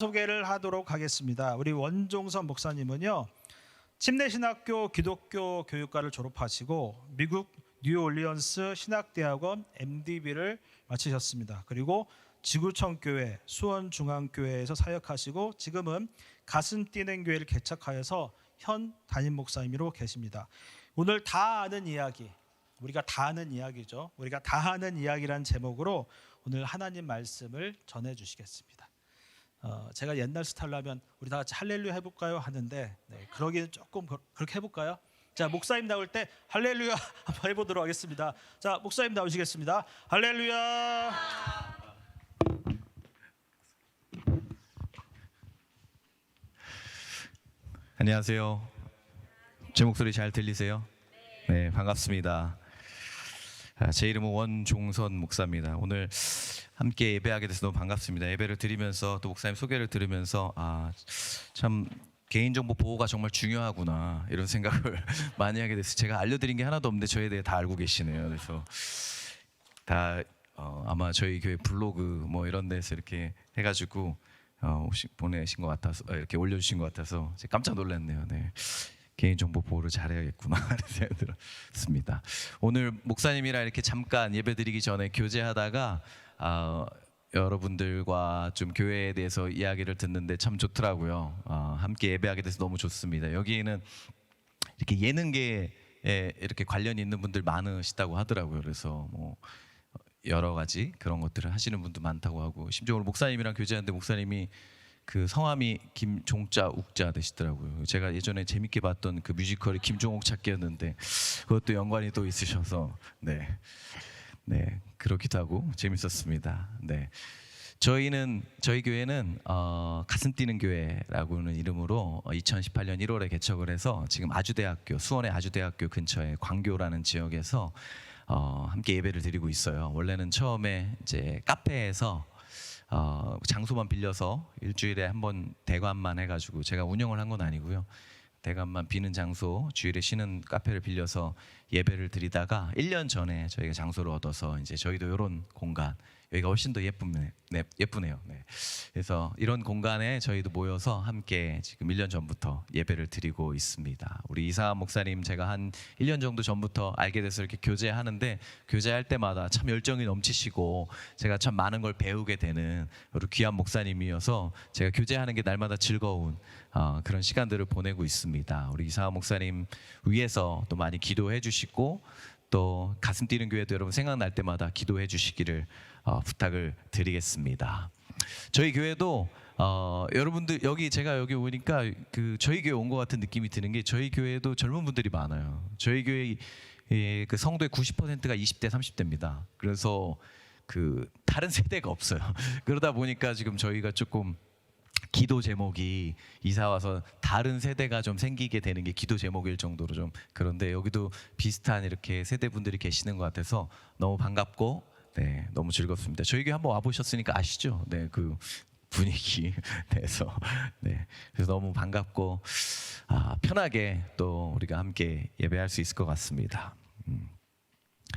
소개를 하도록 하겠습니다. 우리 원종선 목사님은요, 침례신학교 기독교 교육과를 졸업하시고 미국 뉴올리언스 신학대학원 MDB를 마치셨습니다. 그리고 지구촌교회 수원중앙교회에서 사역하시고 지금은 가슴 뛰는 교회를 개척하여서 현 담임 목사님으로 계십니다. 오늘 다 아는 이야기, 우리가 다 아는 이야기죠. 우리가 다 아는 이야기란 제목으로 오늘 하나님 말씀을 전해 주시겠습니다. 제가 옛날 스타일로 하면 우리 다 같이 할렐루야 해볼까요? 하는데 그러기는 조금 그렇게 해볼까요? 자, 목사님 나올 때 할렐루야 한번 해보도록 하겠습니다. 자, 목사님 나오시겠습니다. 할렐루야. 안녕하세요. 제 목소리 잘 들리세요? 네, 반갑습니다. 제 이름은 원종선 목사입니다. 오늘 함께 예배하게 돼서 너무 반갑습니다. 예배를 드리면서 또 목사님 소개를 들으면서 참 개인정보 보호가 정말 중요하구나 이런 생각을 많이 하게 됐어요. 제가 알려드린 게 하나도 없는데 저에 대해 다 알고 계시네요. 그래서 다 아마 저희 교회 블로그 뭐 이런 데서 이렇게 해가지고 보내신 것 같아서 이렇게 올려주신 것 같아서 제가 깜짝 놀랐네요. 네. 개인정보 보호를 잘해야겠구나 이런 생각이 들었습니다. 오늘 목사님이랑 이렇게 잠깐 예배드리기 전에 교제하다가 여러분들과 좀 교회에 대해서 이야기를 듣는데 참 좋더라고요. 함께 예배하게 돼서 너무 좋습니다. 여기에는 이렇게 예능계에 이렇게 관련이 있는 분들 많으시다고 하더라고요. 그래서 뭐 여러 가지 그런 것들을 하시는 분도 많다고 하고, 심지어 오늘 목사님이랑 교제하는데 목사님이 그 성함이 김종자 욱자 되시더라고요. 제가 예전에 재밌게 봤던 그 뮤지컬이 김종옥 찾기였는데 그것도 연관이 또 있으셔서 네 그렇기도 하고 재밌었습니다. 네, 저희 교회는 가슴 뛰는 교회라고는 이름으로 2018년 1월에 개척을 해서 지금 아주대학교, 수원의 아주대학교 근처에 광교라는 지역에서 함께 예배를 드리고 있어요. 원래는 처음에 이제 카페에서 장소만 빌려서 일주일에 한 번 대관만 해가지고, 제가 운영을 한 건 아니고요. 대관만 비는 장소, 주일에 쉬는 카페를 빌려서 예배를 드리다가 1년 전에 저희가 장소를 얻어서 이제 저희도 이런 공간, 여기가 훨씬 더 예쁘네요. 네. 그래서 이런 공간에 저희도 모여서 함께 지금 1년 전부터 예배를 드리고 있습니다. 우리 이상한 목사님 제가 한 1년 정도 전부터 알게 돼서 이렇게 교제하는데, 교제할 때마다 참 열정이 넘치시고 제가 참 많은 걸 배우게 되는 우리 귀한 목사님이어서 제가 교제하는 게 날마다 즐거운 그런 시간들을 보내고 있습니다. 우리 이상한 목사님 위해서 또 많이 기도해 주시고, 또 가슴 뛰는 교회도 여러분 생각날 때마다 기도해 주시기를 부탁을 드리겠습니다. 저희 교회도 여러분들 제가 여기 오니까 그 저희 교회 온 것 같은 느낌이 드는 게, 저희 교회도 젊은 분들이 많아요. 저희 교회 그 성도의 90%가 20대 30대입니다. 그래서 그 다른 세대가 없어요. 그러다 보니까 지금 저희가 조금 기도 제목이 이사 와서 다른 세대가 좀 생기게 되는 게 기도 제목일 정도로 좀 그런데, 여기도 비슷한 이렇게 세대 분들이 계시는 것 같아서 너무 반갑고 네, 너무 즐겁습니다. 저희 교회 한번 와보셨으니까 아시죠? 네, 그 분위기 내서 네, 그래서 너무 반갑고 편하게 또 우리가 함께 예배할 수 있을 것 같습니다.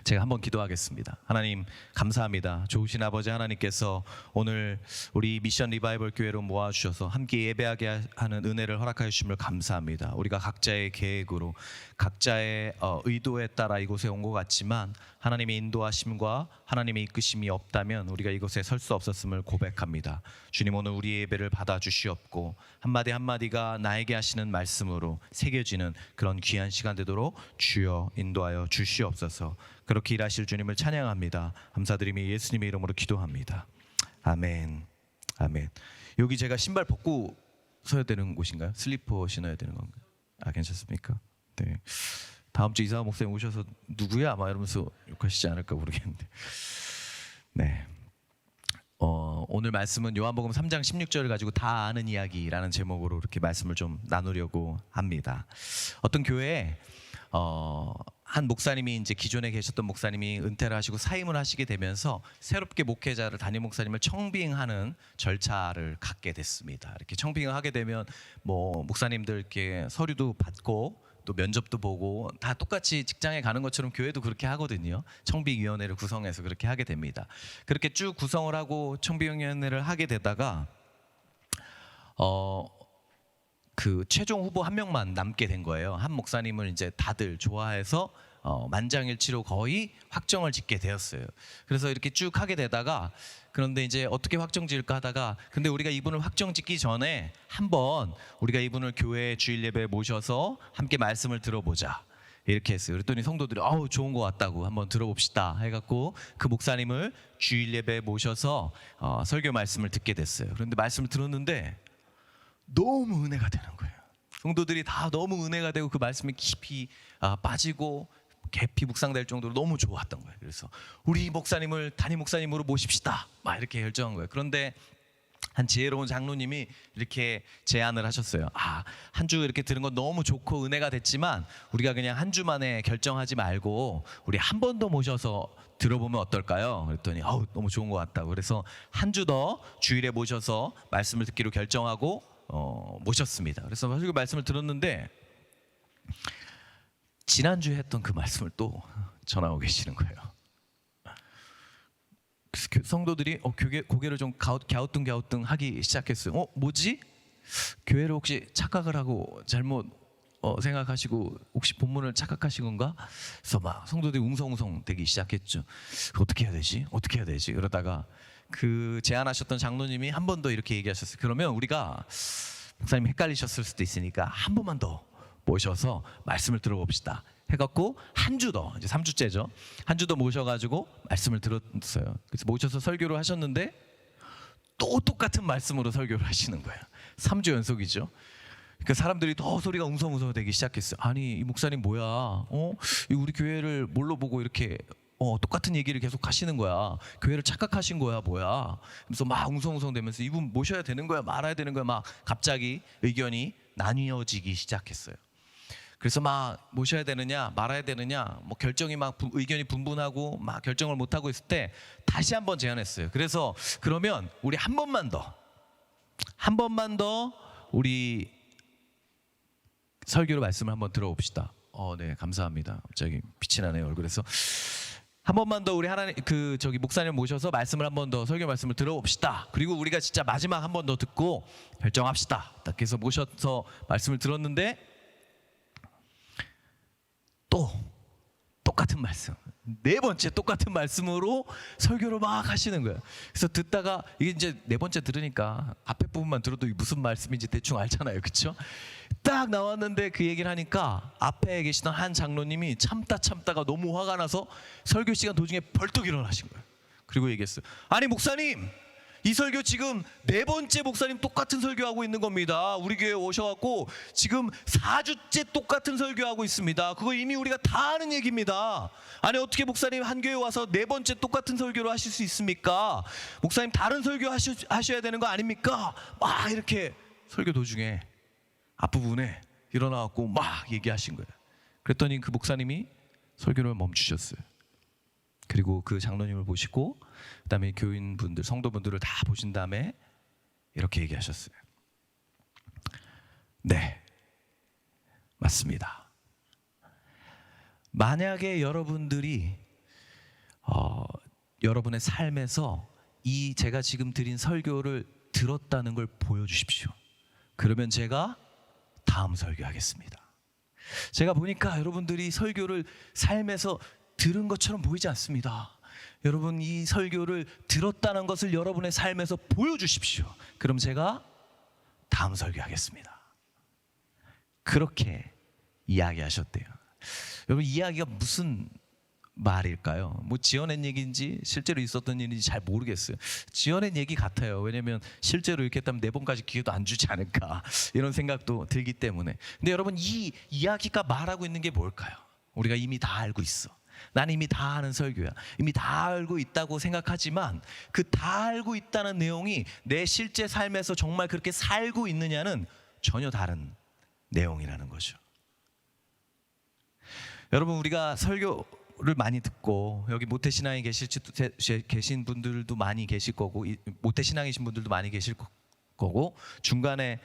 제가 한번 기도하겠습니다. 하나님 감사합니다. 좋으신 아버지 하나님께서 오늘 우리 미션 리바이벌 교회로 모아주셔서 함께 예배하게 하는 은혜를 허락하여 주심을 감사합니다. 우리가 각자의 계획으로 각자의 의도에 따라 이곳에 온 것 같지만 하나님의 인도하심과 하나님의 이끄심이 없다면 우리가 이곳에 설 수 없었음을 고백합니다. 주님, 오늘 우리의 예배를 받아주시옵고 한마디 한마디가 나에게 하시는 말씀으로 새겨지는 그런 귀한 시간 되도록 주여 인도하여 주시옵소서. 그렇게 일하실 주님을 찬양합니다. 감사드리며 예수님의 이름으로 기도합니다. 아멘. 아멘. 여기 제가 신발 벗고 서야 되는 곳인가요? 슬리퍼 신어야 되는 건가요? 괜찮습니까? 네. 다음 주 이상한 목사님 오셔서 누구야? 막 이러면서 욕하시지 않을까 모르겠는데. 네. 오늘 말씀은 요한복음 3장 16절을 가지고 다 아는 이야기라는 제목으로 이렇게 말씀을 좀 나누려고 합니다. 어떤 교회에 한 목사님이, 이제 기존에 계셨던 목사님이 은퇴를 하시고 사임을 하시게 되면서 새롭게 목회자를, 담임 목사님을 청빙하는 절차를 갖게 됐습니다. 이렇게 청빙을 하게 되면 뭐 목사님들 이렇게 서류도 받고 또 면접도 보고 다 똑같이 직장에 가는 것처럼 교회도 그렇게 하거든요. 청빙위원회를 구성해서 그렇게 하게 됩니다. 그렇게 쭉 구성을 하고 청빙위원회를 하게 되다가 그 최종 후보 한 명만 남게 된 거예요. 한 목사님을 이제 다들 좋아해서 만장일치로 거의 확정을 짓게 되었어요. 그래서 이렇게 쭉 하게 되다가 그런데 이제 어떻게 확정 지을까 하다가 근데 우리가 이분을 확정 짓기 전에 한번 우리가 이분을 교회 주일 예배에 모셔서 함께 말씀을 들어보자. 이렇게 했어요. 그랬더니 성도들이 아우 좋은 것 같다고 한번 들어봅시다 해갖고 그 목사님을 주일 예배에 모셔서 설교 말씀을 듣게 됐어요. 그런데 말씀을 들었는데 너무 은혜가 되는 거예요. 성도들이 다 너무 은혜가 되고 그 말씀에 깊이 빠지고 깊이 묵상될 정도로 너무 좋았던 거예요. 그래서 우리 목사님을 담임 목사님으로 모십시다 막 이렇게 결정한 거예요. 그런데 한 지혜로운 장로님이 이렇게 제안을 하셨어요. 한 주 이렇게 들은 건 너무 좋고 은혜가 됐지만 우리가 그냥 한 주 만에 결정하지 말고 우리 한 번 더 모셔서 들어보면 어떨까요? 그랬더니 너무 좋은 것 같다고. 그래서 한 주 더 주일에 모셔서 말씀을 듣기로 결정하고 모셨습니다. 그래서 설교 말씀을 들었는데 지난주에 했던 그 말씀을 또 전하고 계시는 거예요. 성도들이 고개를 좀 갸우뚱 하기 시작했어요. 뭐지? 교회를 혹시 착각을 하고 잘못 생각하시고 혹시 본문을 착각하신 건가? 그래서 막 성도들이 웅성웅성 되기 시작했죠. 어떻게 해야 되지? 어떻게 해야 되지? 그러다가 그 제안하셨던 장로님이 한 번 더 이렇게 얘기하셨어요. 그러면 우리가 목사님 헷갈리셨을 수도 있으니까 한 번만 더 모셔서 말씀을 들어봅시다 해갖고 한 주 더, 이제 3주째죠. 한 주 더 모셔가지고 말씀을 들었어요. 그래서 모셔서 설교를 하셨는데 또 똑같은 말씀으로 설교를 하시는 거예요. 3주 연속이죠. 그 사람들이 더 소리가 웅성웅성 되기 시작했어요. 아니 이 목사님 뭐야? 우리 교회를 뭘로 보고 이렇게 똑같은 얘기를 계속 하시는 거야. 교회를 착각하신 거야 뭐야? 그래서 막 웅성웅성 되면서 이분 모셔야 되는 거야 말아야 되는 거야 막 갑자기 의견이 나뉘어지기 시작했어요. 그래서 막 모셔야 되느냐 말아야 되느냐 뭐 결정이 막 의견이 분분하고 막 결정을 못 하고 있을 때 다시 한번 제안했어요. 그래서 그러면 우리 한 번만 더 우리 설교로 말씀을 한번 들어봅시다. 네 감사합니다. 갑자기 빛이 나네요 얼굴에서. 한 번만 더 우리 하나님 목사님 모셔서 말씀을 한 번 더 설교 말씀을 들어봅시다. 그리고 우리가 진짜 마지막 한 번 더 듣고 결정합시다. 딱 해서 모셔서 말씀을 들었는데 또 똑같은 말씀, 네 번째 똑같은 말씀으로 설교를 막 하시는 거예요. 그래서 듣다가 이게 이제 네 번째 들으니까 앞에 부분만 들어도 이게 무슨 말씀인지 대충 알잖아요, 그렇죠? 딱 나왔는데 그 얘기를 하니까 앞에 계시던 한 장로님이 참다가 너무 화가 나서 설교 시간 도중에 벌떡 일어나신 거예요. 그리고 얘기했어요. 아니 목사님, 이 설교 지금 네 번째 목사님 똑같은 설교하고 있는 겁니다. 우리 교회 오셔갖고 지금 4주째 똑같은 설교하고 있습니다. 그거 이미 우리가 다 아는 얘기입니다. 아니 어떻게 목사님 한 교회 와서 네 번째 똑같은 설교를 하실 수 있습니까? 목사님 다른 설교 하셔야 되는 거 아닙니까? 막 이렇게 설교 도중에 앞부분에 일어나갖고 막 얘기하신 거예요. 그랬더니 그 목사님이 설교를 멈추셨어요. 그리고 그 장로님을 보시고 그다음에 교인분들, 성도분들을 다 보신 다음에 이렇게 얘기하셨어요. 네, 맞습니다. 만약에 여러분들이 여러분의 삶에서 이 제가 지금 드린 설교를 들었다는 걸 보여주십시오. 그러면 제가 다음 설교하겠습니다. 제가 보니까 여러분들이 설교를 삶에서 들은 것처럼 보이지 않습니다. 여러분 이 설교를 들었다는 것을 여러분의 삶에서 보여주십시오. 그럼 제가 다음 설교하겠습니다. 그렇게 이야기하셨대요. 여러분 이야기가 무슨 말일까요? 뭐 지어낸 얘기인지 실제로 있었던 일인지 잘 모르겠어요. 지어낸 얘기 같아요. 왜냐하면 실제로 이렇게 했다면 4번까지 기회도 안 주지 않을까 이런 생각도 들기 때문에. 근데 여러분 이 이야기가 말하고 있는 게 뭘까요? 우리가 이미 다 알고 있어. 난 이미 다 아는 설교야. 이미 다 알고 있다고 생각하지만 그 다 알고 있다는 내용이 내 실제 삶에서 정말 그렇게 살고 있느냐는 전혀 다른 내용이라는 거죠. 여러분 우리가 설교를 많이 듣고 여기 모태신앙에 계신 분들도 많이 계실 거고 모태신앙이신 분들도 많이 계실 거고 중간에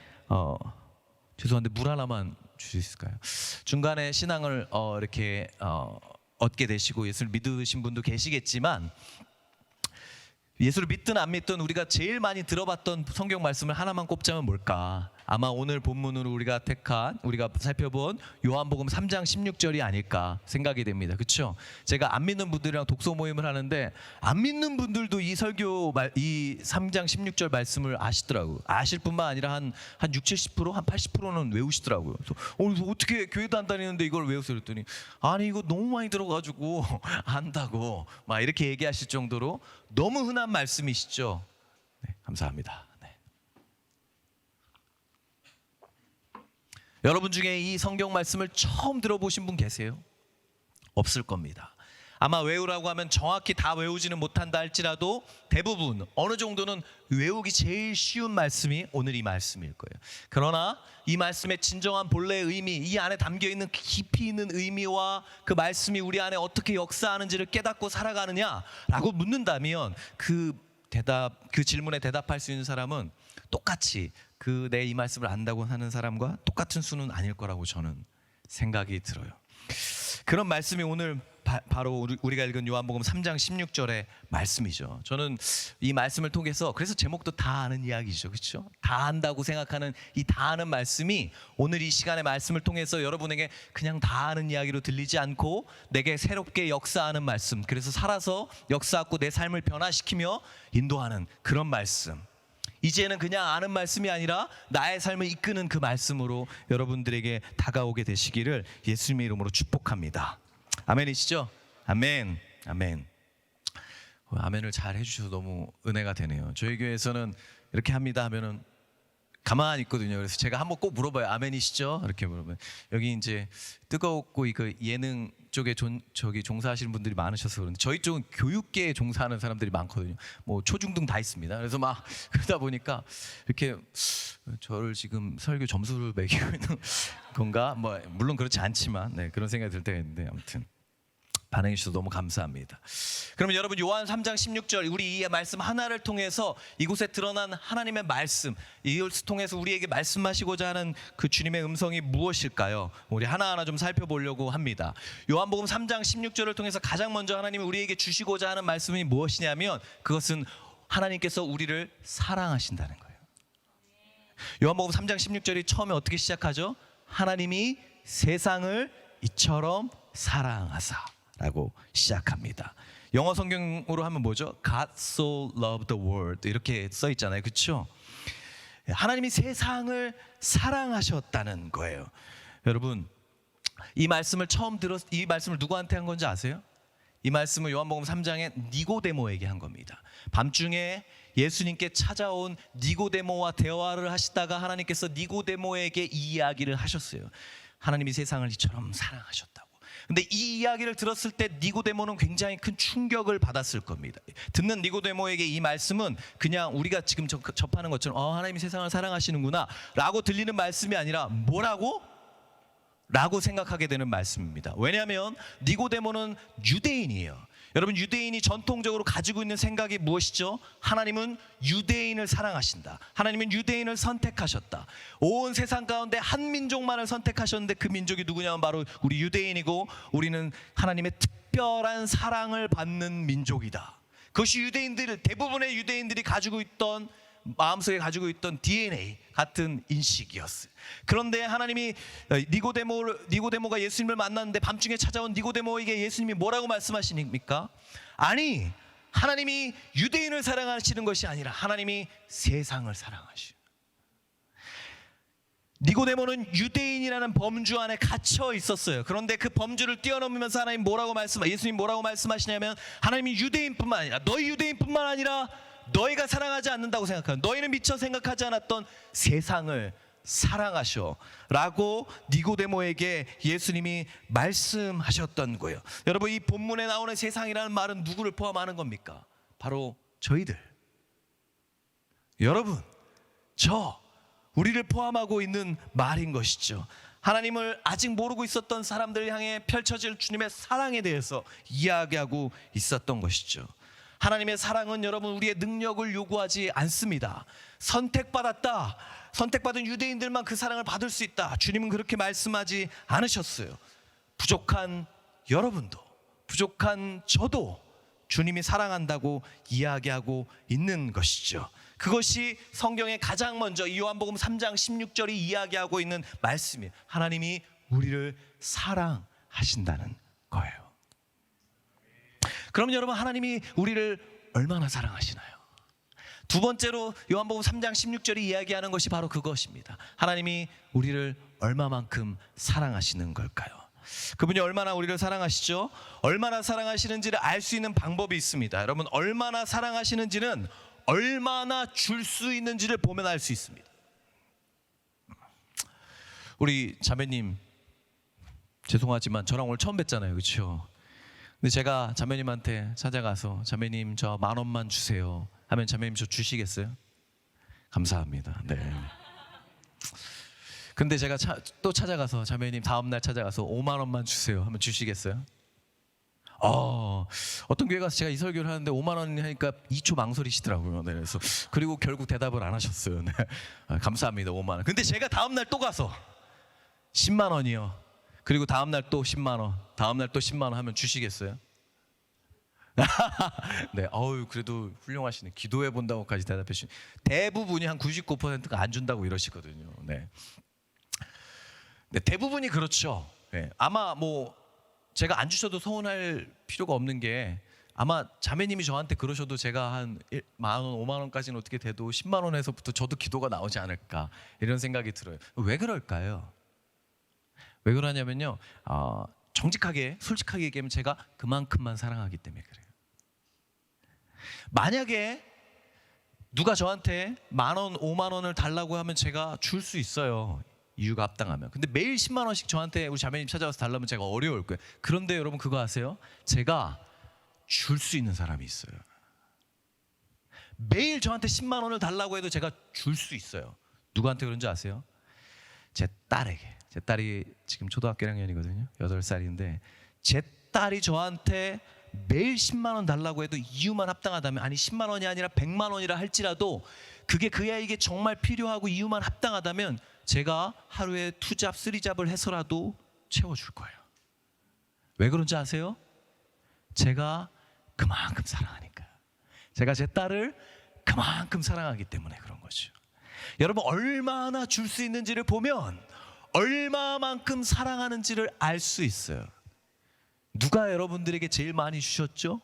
죄송한데 물 하나만 주실 수 있을까요? 중간에 신앙을 이렇게 얻게 되시고 예수를 믿으신 분도 계시겠지만 예수를 믿든 안 믿든 우리가 제일 많이 들어봤던 성경 말씀을 하나만 꼽자면 뭘까? 아마 오늘 본문으로 우리가 살펴본 요한복음 3장 16절이 아닐까 생각이 됩니다. 그렇죠? 제가 안 믿는 분들이랑 독서 모임을 하는데 안 믿는 분들도 이 3장 16절 말씀을 아시더라고요. 아실 뿐만 아니라 한 60, 70%, 한 80%는 외우시더라고요. 그래서 어떻게 교회도 안 다니는데 이걸 외우세요? 그랬더니 아니 이거 너무 많이 들어가지고 안다고 막 이렇게 얘기하실 정도로 너무 흔한 말씀이시죠. 네, 감사합니다. 네. 여러분 중에 이 성경 말씀을 처음 들어보신 분 계세요? 없을 겁니다. 아마 외우라고 하면 정확히 다 외우지는 못한다 할지라도 대부분 어느 정도는 외우기 제일 쉬운 말씀이 오늘 이 말씀일 거예요. 그러나 이 말씀의 진정한 본래의 의미, 이 안에 담겨있는 깊이 있는 의미와 그 말씀이 우리 안에 어떻게 역사하는지를 깨닫고 살아가느냐라고 묻는다면 그 질문에 대답할 수 있는 사람은 똑같이 내 이 말씀을 안다고 하는 사람과 똑같은 수는 아닐 거라고 저는 생각이 들어요. 그런 말씀이 오늘 바로 우리가 읽은 요한복음 3장 16절의 말씀이죠. 저는 이 말씀을 통해서 그래서 제목도 다 아는 이야기죠. 그렇죠? 다 안다고 생각하는 이 다 아는 말씀이 오늘 이 시간의 말씀을 통해서 여러분에게 그냥 다 아는 이야기로 들리지 않고 내게 새롭게 역사하는 말씀, 그래서 살아서 역사하고 내 삶을 변화시키며 인도하는 그런 말씀, 이제는 그냥 아는 말씀이 아니라 나의 삶을 이끄는 그 말씀으로 여러분들에게 다가오게 되시기를 예수님의 이름으로 축복합니다. 아멘이시죠? 아멘. 아멘. 아멘을 잘 해주셔서 너무 은혜가 되네요. 저희 교회에서는 이렇게 합니다 하면은 가만히 있거든요. 그래서 제가 한번 꼭 물어봐요. 아멘이시죠? 이렇게 물어보면 여기 이제 뜨겁고 그 예능 쪽에 종사하시는 분들이 많으셔서 그런데 저희 쪽은 교육계에 종사하는 사람들이 많거든요. 뭐 초중등 다 있습니다. 그래서 막 그러다 보니까 이렇게 저를 지금 설교 점수를 매기고 있는 건가? 뭐 물론 그렇지 않지만 네, 그런 생각이 들 때가 있는데 아무튼 반응해 주셔서 너무 감사합니다. 그러면 여러분 요한 3장 16절 우리 이 말씀 하나를 통해서 이곳에 드러난 하나님의 말씀, 이것을 통해서 우리에게 말씀하시고자 하는 그 주님의 음성이 무엇일까요? 우리 하나하나 좀 살펴보려고 합니다. 요한복음 3장 16절을 통해서 가장 먼저 하나님이 우리에게 주시고자 하는 말씀이 무엇이냐면 그것은 하나님께서 우리를 사랑하신다는 거예요. 요한복음 3장 16절이 처음에 어떻게 시작하죠? 하나님이 세상을 이처럼 사랑하사 라고 시작합니다. 영어 성경으로 하면 뭐죠? God so loved the world 이렇게 써 있잖아요. 그렇죠? 하나님이 세상을 사랑하셨다는 거예요. 여러분 이 말씀을 이 말씀을 누구한테 한 건지 아세요? 이 말씀을 요한복음 3장에 니고데모에게 한 겁니다. 밤중에 예수님께 찾아온 니고데모와 대화를 하시다가 하나님께서 니고데모에게 이 이야기를 하셨어요. 하나님이 세상을 이처럼 사랑하셨다고. 근데 이 이야기를 들었을 때 니고데모는 굉장히 큰 충격을 받았을 겁니다. 듣는 니고데모에게 이 말씀은 그냥 우리가 지금 접하는 것처럼 하나님이 세상을 사랑하시는구나 라고 들리는 말씀이 아니라 뭐라고? 라고 생각하게 되는 말씀입니다. 왜냐하면 니고데모는 유대인이에요. 여러분 유대인이 전통적으로 가지고 있는 생각이 무엇이죠? 하나님은 유대인을 사랑하신다. 하나님은 유대인을 선택하셨다. 온 세상 가운데 한 민족만을 선택하셨는데 그 민족이 누구냐면 바로 우리 유대인이고 우리는 하나님의 특별한 사랑을 받는 민족이다. 그것이 대부분의 유대인들이 가지고 있던 마음속에 가지고 있던 DNA 같은 인식이었어요. 그런데 하나님이 니고데모가 예수님을 만났는데 밤중에 찾아온 니고데모에게 예수님이 뭐라고 말씀하시니까? 아니 하나님이 유대인을 사랑하시는 것이 아니라 하나님이 세상을 사랑하시오. 니고데모는 유대인이라는 범주 안에 갇혀 있었어요. 그런데 그 범주를 뛰어넘으면서 예수님 뭐라고 말씀하시냐면 하나님이 유대인뿐만 아니라 너희 유대인뿐만 아니라 너희가 사랑하지 않는다고 생각하는 너희는 미처 생각하지 않았던 세상을 사랑하셔 라고 니고데모에게 예수님이 말씀하셨던 거예요. 여러분 이 본문에 나오는 세상이라는 말은 누구를 포함하는 겁니까? 바로 저희들, 여러분, 우리를 포함하고 있는 말인 것이죠. 하나님을 아직 모르고 있었던 사람들 향해 펼쳐질 주님의 사랑에 대해서 이야기하고 있었던 것이죠. 하나님의 사랑은 여러분 우리의 능력을 요구하지 않습니다. 선택받은 유대인들만 그 사랑을 받을 수 있다. 주님은 그렇게 말씀하지 않으셨어요. 부족한 여러분도 부족한 저도 주님이 사랑한다고 이야기하고 있는 것이죠. 그것이 성경에 가장 먼저 요한복음 3장 16절이 이야기하고 있는 말씀이에요. 하나님이 우리를 사랑하신다는 거예요. 그럼 여러분, 하나님이 우리를 얼마나 사랑하시나요? 두 번째로 요한복음 3장 16절이 이야기하는 것이 바로 그것입니다. 하나님이 우리를 얼마만큼 사랑하시는 걸까요? 그분이 얼마나 우리를 사랑하시죠? 얼마나 사랑하시는지를 알 수 있는 방법이 있습니다. 여러분, 얼마나 사랑하시는지는 얼마나 줄 수 있는지를 보면 알 수 있습니다. 우리 자매님, 죄송하지만 저랑 오늘 처음 뵀잖아요, 그렇죠? 근데 제가 자매님한테 찾아가서 자매님 저 10,000원만 주세요 하면 자매님 저 주시겠어요? 감사합니다. 네. 근데 제가 또 찾아가서 자매님 다음날 찾아가서 50,000원만 주세요 하면 주시겠어요? 어떤 교회 가서 제가 이 설교를 하는데 50,000원 하니까 2초 망설이시더라고요. 네, 그래서 그리고 결국 대답을 안 하셨어요. 네. 감사합니다. 50,000원. 근데 제가 다음날 또 가서 10만 원이요. 그리고 다음날 또 10만 원, 다음날 또 10만 원 하면 주시겠어요? 네, 그래도 훌륭하시네. 기도해 본다고까지 대답해 주신. 대부분이 한 99%가 안 준다고 이러시거든요. 네. 네, 대부분이 그렇죠. 네, 아마 뭐 제가 안 주셔도 서운할 필요가 없는 게, 아마 자매님이 저한테 그러셔도 제가 한 10,000원, 50,000원까지는 어떻게 돼도 10만 원에서부터 저도 기도가 나오지 않을까 이런 생각이 들어요. 왜 그럴까요? 왜 그러냐면요, 정직하게 솔직하게 얘기하면 제가 그만큼만 사랑하기 때문에 그래요. 만약에 누가 저한테 10,000원, 50,000원을 달라고 하면 제가 줄 수 있어요, 이유가 합당하면. 근데 매일 10만 원씩 저한테 우리 자매님 찾아와서 달라면 제가 어려울 거예요. 그런데 여러분 그거 아세요? 제가 줄 수 있는 사람이 있어요. 매일 저한테 10만 원을 달라고 해도 제가 줄 수 있어요. 누구한테 그런지 아세요? 제 딸에게. 제 딸이 지금 초등학교 1학년이거든요. 8살인데 제 딸이 저한테 매일 10만 원 달라고 해도 이유만 합당하다면, 아니 10만 원이 아니라 100만 원이라 할지라도 그게 그 아이에게 정말 필요하고 이유만 합당하다면 제가 하루에 2잡, 3잡을 해서라도 채워줄 거예요. 왜 그런지 아세요? 제가 그만큼 사랑하니까요. 제가 제 딸을 그만큼 사랑하기 때문에 그런 거죠. 여러분, 얼마나 줄 수 있는지를 보면 얼마만큼 사랑하는지를 알 수 있어요. 누가 여러분들에게 제일 많이 주셨죠?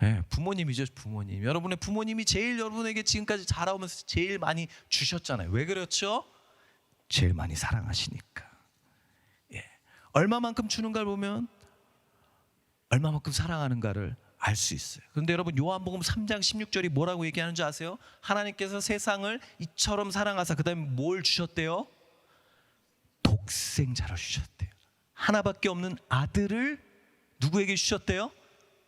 네, 부모님이죠. 부모님. 여러분의 부모님이 제일 여러분에게 지금까지 자라오면서 제일 많이 주셨잖아요. 왜 그렇죠? 제일 많이 사랑하시니까. 예. 얼마만큼 주는가를 보면 얼마만큼 사랑하는가를 알 수 있어요. 그런데 여러분, 요한복음 3장 16절이 뭐라고 얘기하는지 아세요? 하나님께서 세상을 이처럼 사랑하사, 그 다음에 뭘 주셨대요? 독생자를 주셨대요. 하나밖에 없는 아들을 누구에게 주셨대요?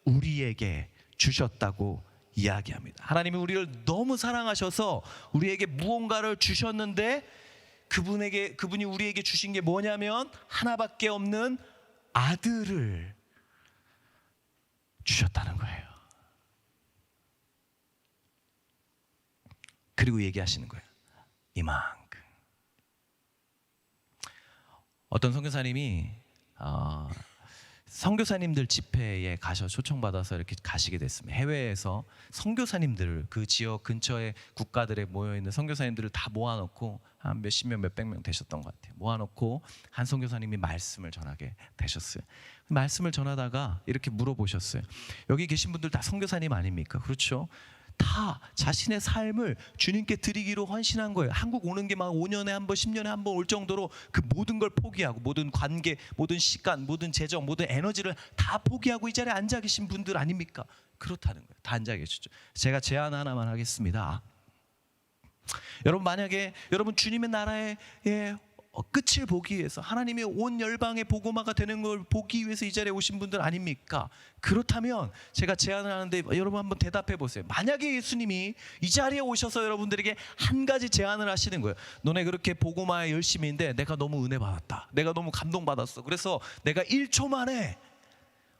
우리에게 주셨다고 이야기합니다. 하나님이 우리를 너무 사랑하셔서 우리에게 무언가를 주셨는데, 그분이 우리에게 주신 게 뭐냐면 하나밖에 없는 아들을 주셨다는 거예요. 그리고 얘기하시는 거예요. 이만큼. 어떤 선교사님이 선교사님들 집회에 가셔 초청받아서 이렇게 가시게 됐습니다. 해외에서 선교사님들, 그 지역 근처의 국가들에 모여있는 선교사님들을 다 모아놓고 한 몇십 명, 몇백 명 되셨던 것 같아요. 모아놓고 한 선교사님이 말씀을 전하게 되셨어요. 말씀을 전하다가 이렇게 물어보셨어요. 여기 계신 분들 다 선교사님 아닙니까? 그렇죠? 다 자신의 삶을 주님께 드리기로 헌신한 거예요. 한국 오는 게 막 5년에 한 번, 10년에 한 번 올 정도로 그 모든 걸 포기하고, 모든 관계, 모든 시간, 모든 재정, 모든 에너지를 다 포기하고 이 자리에 앉아 계신 분들 아닙니까? 그렇다는 거예요. 다 앉아 계시죠. 제가 제안 하나만 하겠습니다. 여러분, 만약에 여러분 주님의 나라의 끝을 보기 위해서, 하나님의 온 열방의 복음화가 되는 걸 보기 위해서 이 자리에 오신 분들 아닙니까? 그렇다면 제가 제안을 하는데 여러분 한번 대답해 보세요. 만약에 예수님이 이 자리에 오셔서 여러분들에게 한 가지 제안을 하시는 거예요. 너네 그렇게 복음화에 열심히 했는데 내가 너무 은혜 받았다, 내가 너무 감동 받았어, 그래서 내가 1초 만에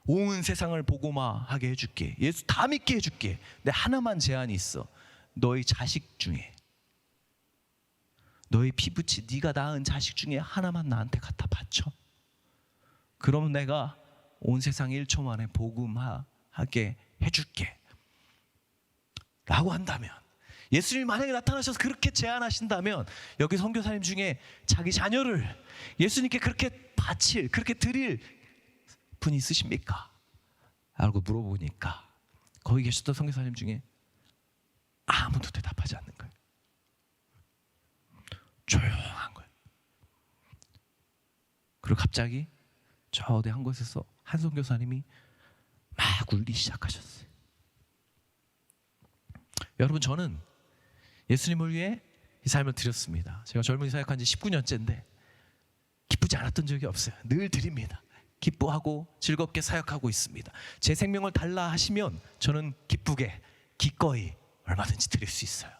온 세상을 복음화하게 해줄게, 예수 다 믿게 해줄게. 근데 하나만 제안이 있어. 너희 자식 중에, 너희 피부치 네가 낳은 자식 중에 하나만 나한테 갖다 바쳐. 그러면 내가 온 세상 1초 만에 복음화 하게 해줄게 라고 한다면, 예수님이 만약에 나타나셔서 그렇게 제안하신다면, 여기 선교사님 중에 자기 자녀를 예수님께 그렇게 바칠, 그렇게 드릴 분이 있으십니까? 라고 물어보니까 거기 계셨던 선교사님 중에 아무도 대답하지 않는 거예요. 조용한 거예요. 그리고 갑자기 저 어디 한 곳에서 한 선교사님이 막 울기 시작하셨어요. 여러분, 저는 예수님을 위해 이 삶을 드렸습니다. 제가 젊은이 사역한 지 19년째인데 기쁘지 않았던 적이 없어요. 늘 드립니다. 기뻐하고 즐겁게 사역하고 있습니다. 제 생명을 달라 하시면 저는 기쁘게 기꺼이 얼마든지 드릴 수 있어요.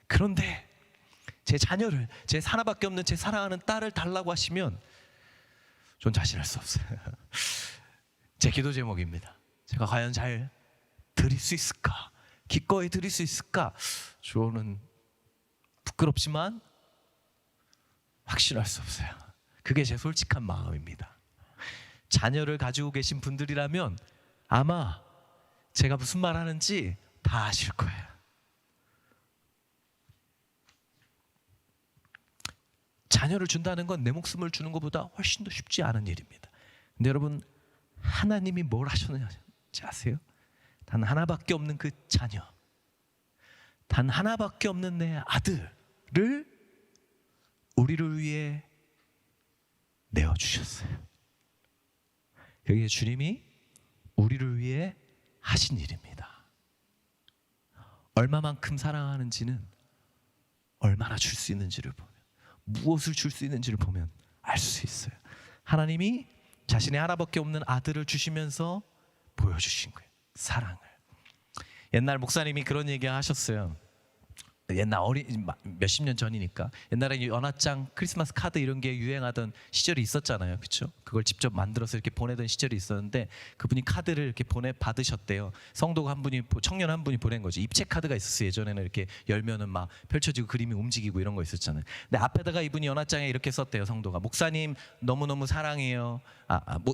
그런데 제 자녀를, 제 하나밖에 없는 제 사랑하는 딸을 달라고 하시면 전 자신할 수 없어요. 제 기도 제목입니다. 제가 과연 잘 드릴 수 있을까? 기꺼이 드릴 수 있을까? 저는 부끄럽지만 확신할 수 없어요. 그게 제 솔직한 마음입니다. 자녀를 가지고 계신 분들이라면 아마 제가 무슨 말 하는지 다 아실 거예요. 자녀를 준다는 건 내 목숨을 주는 것보다 훨씬 더 쉽지 않은 일입니다. 근데 여러분, 하나님이 뭘 하셨는지 아세요? 단 하나밖에 없는 그 자녀, 단 하나밖에 없는 내 아들을 우리를 위해 내어주셨어요. 그게 주님이 우리를 위해 하신 일입니다. 얼마만큼 사랑하는지는 얼마나 줄 수 있는지를 보면, 무엇을 줄 수 있는지를 보면 알 수 있어요. 하나님이 자신의 하나밖에 없는 아들을 주시면서 보여주신 거예요. 사랑을. 옛날 목사님이 그런 얘기 하셨어요. 옛날 몇십 년 전이니까. 옛날에 연합장, 크리스마스 카드 이런 게 유행하던 시절이 있었잖아요, 그렇죠? 그걸 직접 만들어서 이렇게 보내던 시절이 있었는데, 그분이 카드를 이렇게 받으셨대요. 성도가 한 분이, 청년 한 분이 보낸 거죠. 입체 카드가 있었어요. 예전에는 이렇게 열면은 막 펼쳐지고 그림이 움직이고 이런 거 있었잖아요. 근데 앞에다가 이분이 연합장에 이렇게 썼대요. 성도가, 목사님 너무너무 사랑해요.